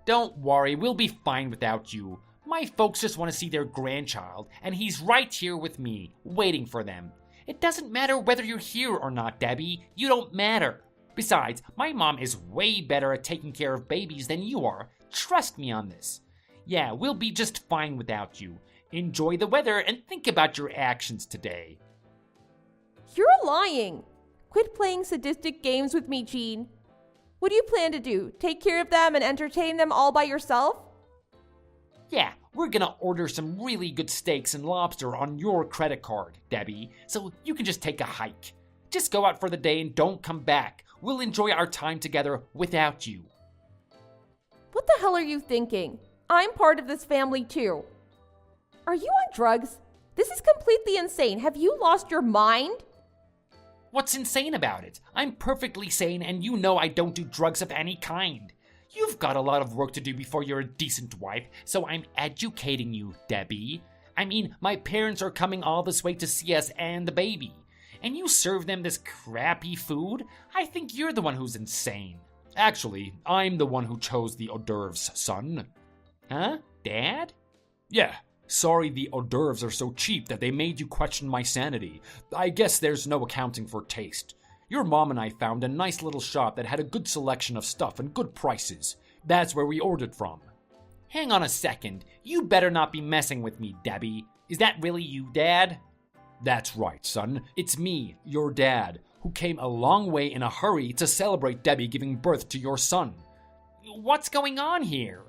S3: Don't worry, we'll be fine without you. My folks just want to see their grandchild, and he's right here with me, waiting for them. It doesn't matter whether you're here or not, Debbie. You don't matter. Besides, my mom is way better at taking care of babies than you are. Trust me on this. Yeah, we'll be just fine without you. Enjoy the weather and think about your actions today.
S4: You're lying. Quit playing sadistic games with me, Jean. What do you plan to do? Take care of them and entertain them all by yourself?
S3: Yeah, we're gonna order some really good steaks and lobster on your credit card, Debbie, so you can just take a hike. Just go out for the day and don't come back. We'll enjoy our time together without you.
S4: What the hell are you thinking? I'm part of this family too. Are you on drugs? This is completely insane. Have you lost your mind?
S3: What's insane about it? I'm perfectly sane and you know I don't do drugs of any kind. You've got a lot of work to do before you're a decent wife, so I'm educating you, Debbie. I mean, my parents are coming all this way to see us and the baby. And you serve them this crappy food? I think you're the one who's insane. Actually, I'm the one who chose the hors d'oeuvres, son. Huh? Dad? Yeah. Sorry the hors d'oeuvres are so cheap that they made you question my sanity. I guess there's no accounting for taste. Your mom and I found a nice little shop that had a good selection of stuff and good prices. That's where we ordered from. Hang on a second. You better not be messing with me, Debbie. Is that really you, Dad? That's right, son. It's me, your dad, who came a long way in a hurry to celebrate Debbie giving birth to your son. What's going on here?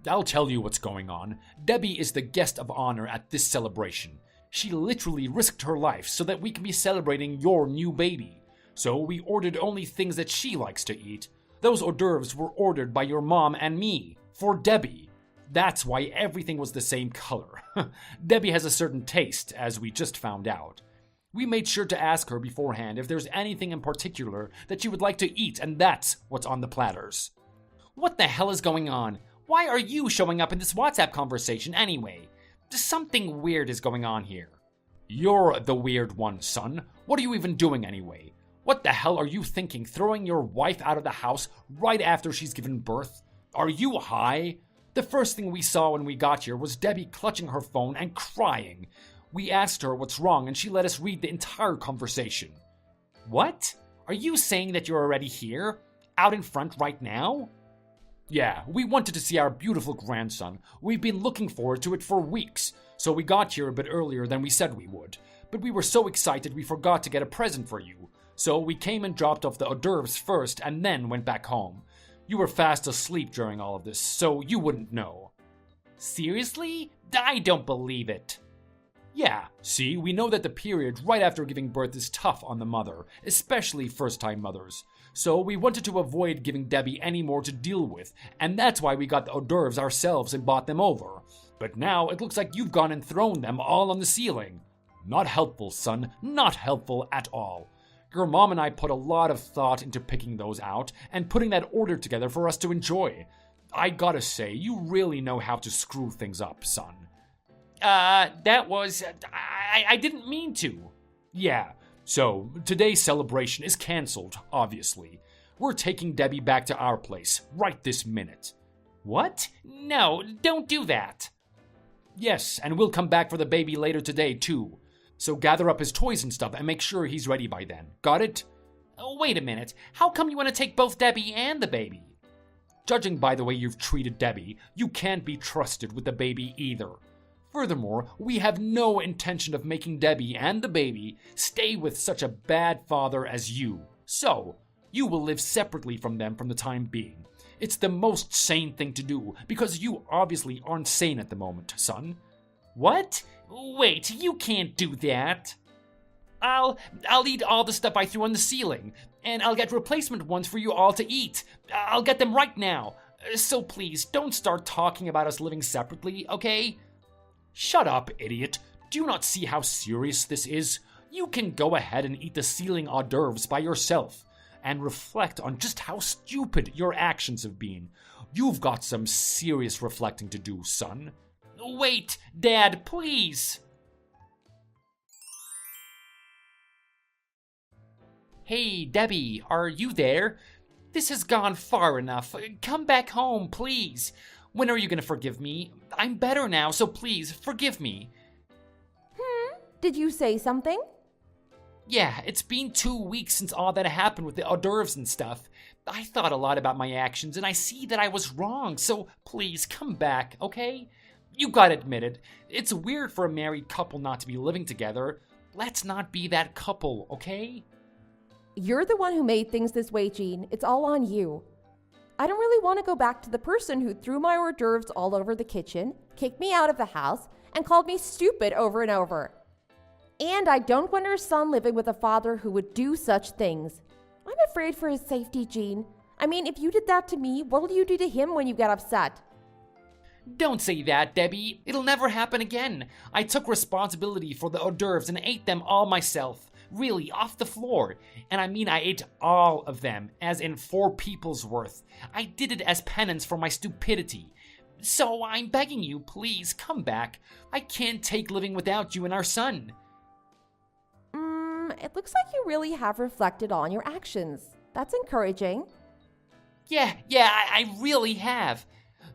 S3: I'll tell you what's going on. Debbie is the guest of honor at this celebration. She literally risked her life so that we can be celebrating your new baby. So we ordered only things that she likes to eat. Those hors d'oeuvres were ordered by your mom and me, for Debbie. That's why everything was the same color. Debbie has a certain taste, as we just found out. We made sure to ask her beforehand if there's anything in particular that she would like to eat, and that's what's on the platters. What the hell is going on? Why are you showing up in this WhatsApp conversation anyway? Something weird is going on here. You're the weird one, son. What are you even doing anyway? What the hell are you thinking, throwing your wife out of the house right after she's given birth? Are you high? The first thing we saw when we got here was Debbie clutching her phone and crying. We asked her what's wrong and she let us read the entire conversation. What? Are you saying that you're already here? Out in front right now? Yeah, we wanted to see our beautiful grandson. We've been looking forward to it for weeks, so we got here a bit earlier than we said we would. But we were so excited we forgot to get a present for you. So we came and dropped off the hors d'oeuvres first and then went back home. You were fast asleep during all of this, so you wouldn't know. Seriously? I don't believe it. Yeah, see, we know that the period right after giving birth is tough on the mother, especially first-time mothers. So we wanted to avoid giving Debbie any more to deal with, and that's why we got the hors d'oeuvres ourselves and bought them over. But now it looks like you've gone and thrown them all on the ceiling. Not helpful, son, not helpful at all. Your mom and I put a lot of thought into picking those out and putting that order together for us to enjoy. I gotta say, you really know how to screw things up, son. I didn't mean to. Yeah, so today's celebration is cancelled, obviously. We're taking Debbie back to our place, right this minute. What? No, don't do that. Yes, and we'll come back for the baby later today, too. So gather up his toys and stuff and make sure he's ready by then. Got it? Oh, wait a minute. How come you want to take both Debbie and the baby? Judging by the way you've treated Debbie, you can't be trusted with the baby either. Furthermore, we have no intention of making Debbie and the baby stay with such a bad father as you. So, you will live separately from them from the time being. It's the most sane thing to do, because you obviously aren't sane at the moment, son. What? Wait, you can't do that. I'll eat all the stuff I threw on the ceiling, and I'll get replacement ones for you all to eat. I'll get them right now. So please, don't start talking about us living separately, okay? Shut up, idiot. Do you not see how serious this is? You can go ahead and eat the ceiling hors d'oeuvres by yourself, and reflect on just how stupid your actions have been. You've got some serious reflecting to do, son. Wait, Dad, please. Hey, Debbie, are you there? This has gone far enough. Come back home, please. When are you gonna forgive me? I'm better now, so please, forgive me.
S4: Did you say something?
S3: Yeah, it's been 2 weeks since all that happened with the hors d'oeuvres and stuff. I thought a lot about my actions, and I see that I was wrong, so please, come back, okay? You gotta admit it. It's weird for a married couple not to be living together. Let's not be that couple, okay?
S4: You're the one who made things this way, Jean. It's all on you. I don't really want to go back to the person who threw my hors d'oeuvres all over the kitchen, kicked me out of the house, and called me stupid over and over. And I don't want her son living with a father who would do such things. I'm afraid for his safety, Jean. I mean, if you did that to me, what will you do to him when you get upset?
S3: Don't say that, Debbie. It'll never happen again. I took responsibility for the hors d'oeuvres and ate them all myself. really, off the floor. And I mean, I ate all of them, as in 4 people's worth. I did it as penance for my stupidity. So I'm begging you, please, come back. I can't take living without you and our son.
S4: It looks like you really have reflected on your actions. That's encouraging.
S3: Yeah, I really have.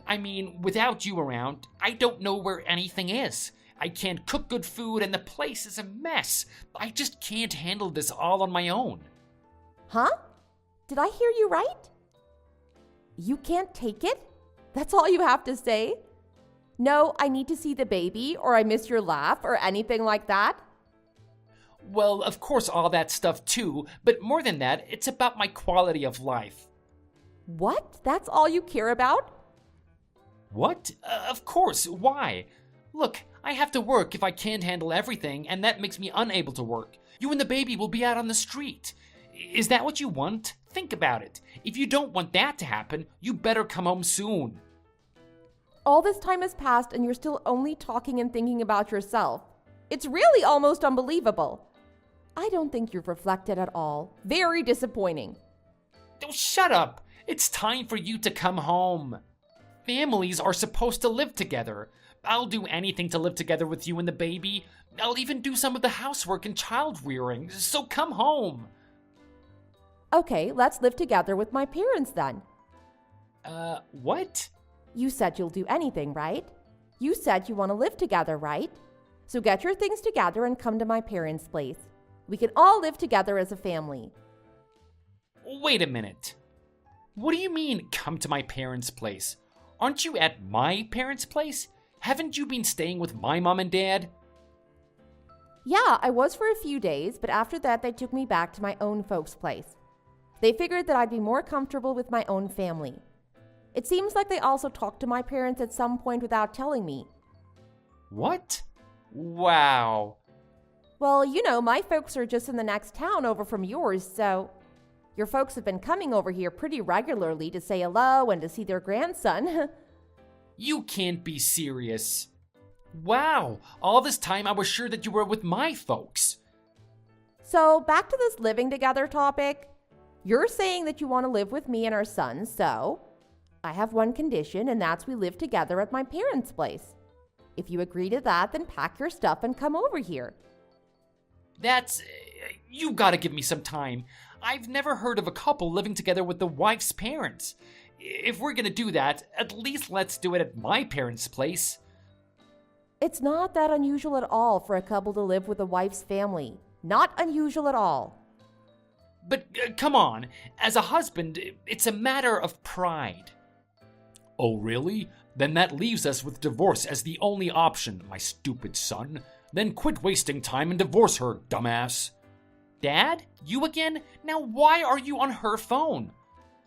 S3: I mean, without you around, I don't know where anything is. I can't cook good food and the place is a mess. I just can't handle this all on my own.
S4: Huh? Did I hear you right? You can't take it? That's all you have to say? No, I need to see the baby, or I miss your laugh, or anything like that?
S3: Well, of course, all that stuff too, but more than that, it's about my quality of life.
S4: What? That's all you care about?
S3: What? Of course, why? Look, I have to work if I can't handle everything, and that makes me unable to work. You and the baby will be out on the street. Is that what you want? Think about it. If you don't want that to happen, you better come home soon.
S4: All this time has passed and you're still only talking and thinking about yourself. It's really almost unbelievable. I don't think you've reflected at all. Very disappointing.
S3: Oh, shut up! It's time for you to come home. Families are supposed to live together. I'll do anything to live together with you and the baby. I'll even do some of the housework and child rearing, so come home.
S4: Okay, let's live together with my parents then.
S3: What?
S4: You said you'll do anything, right? You said you want to live together, right? So get your things together and come to my parents' place. We can all live together as a family.
S3: Wait a minute. What do you mean, come to my parents' place? Aren't you at my parents' place? Haven't you been staying with my mom and dad?
S4: Yeah, I was for a few days, but after that they took me back to my own folks' place. They figured that I'd be more comfortable with my own family. It seems like they also talked to my parents at some point without telling me.
S3: What? Wow.
S4: Well, you know, my folks are just in the next town over from yours, so your folks have been coming over here pretty regularly to say hello and to see their grandson.
S3: You can't be serious. Wow, all this time I was sure that you were with my folks.
S4: So, back to this living together topic. You're saying that you want to live with me and our son, so I have one condition, and that's we live together at my parents' place. If you agree to that, then pack your stuff and come over here.
S3: You gotta give me some time. I've never heard of a couple living together with the wife's parents. If we're gonna do that, at least let's do it at my parents' place.
S4: It's not that unusual at all for a couple to live with a wife's family. Not unusual at all.
S3: But come on, as a husband, it's a matter of pride. Oh, really? Then that leaves us with divorce as the only option, my stupid son. Then quit wasting time and divorce her, dumbass. Dad? You again? Now why are you on her phone?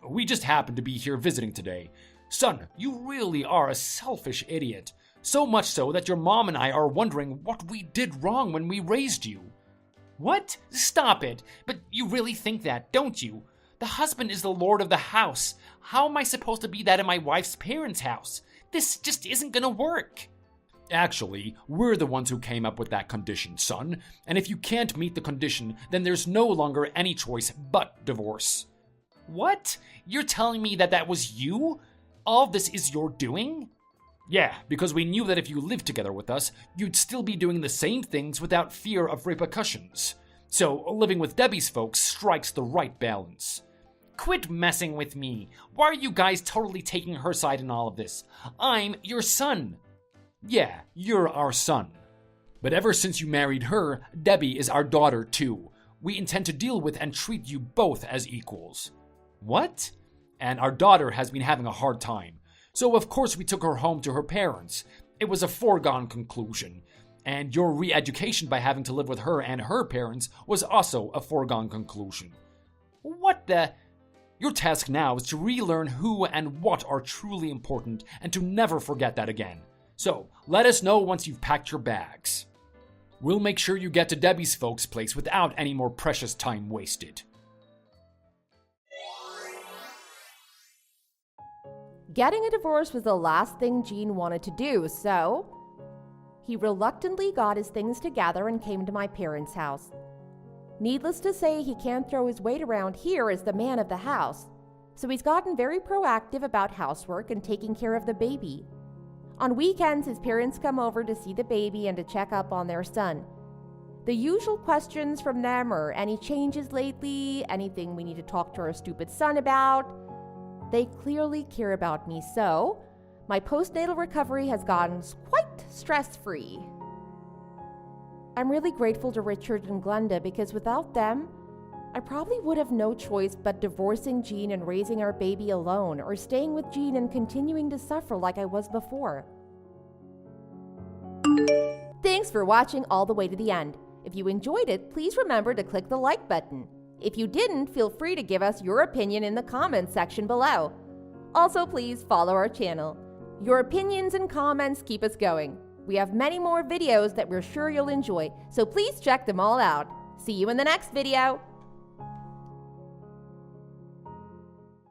S3: We just happened to be here visiting today. Son, you really are a selfish idiot. So much so that your mom and I are wondering what we did wrong when we raised you. What? Stop it. But you really think that, don't you? The husband is the lord of the house. How am I supposed to be that in my wife's parents' house? This just isn't gonna work. Actually, we're the ones who came up with that condition, son. And if you can't meet the condition, then there's no longer any choice but divorce. What? You're telling me that was you? All this is your doing? Yeah, because we knew that if you lived together with us, you'd still be doing the same things without fear of repercussions. So, living with Debbie's folks strikes the right balance. Quit messing with me. Why are you guys totally taking her side in all of this? I'm your son. Yeah, you're our son. But ever since you married her, Debbie is our daughter too. We intend to deal with and treat you both as equals. What? And our daughter has been having a hard time. So of course we took her home to her parents. It was a foregone conclusion. And your re-education by having to live with her and her parents was also a foregone conclusion. What the? Your task now is to relearn who and what are truly important and to never forget that again. So, let us know once you've packed your bags. We'll make sure you get to Debbie's folks' place without any more precious time wasted.
S4: Getting a divorce was the last thing Gene wanted to do, so he reluctantly got his things together and came to my parents' house. Needless to say, he can't throw his weight around here as the man of the house, so he's gotten very proactive about housework and taking care of the baby. On weekends, his parents come over to see the baby and to check up on their son. The usual questions from them are any changes lately, anything we need to talk to our stupid son about. They clearly care about me, so my postnatal recovery has gotten quite stress-free. I'm really grateful to Richard and Glenda because without them, I probably would have no choice but divorcing Jean and raising our baby alone, or staying with Jean and continuing to suffer like I was before. Thanks for watching all the way to the end. If you enjoyed it, please remember to click the like button. If you didn't, feel free to give us your opinion in the comments section below. Also, please follow our channel. Your opinions and comments keep us going. We have many more videos that we're sure you'll enjoy, so please check them all out. See you in the next video.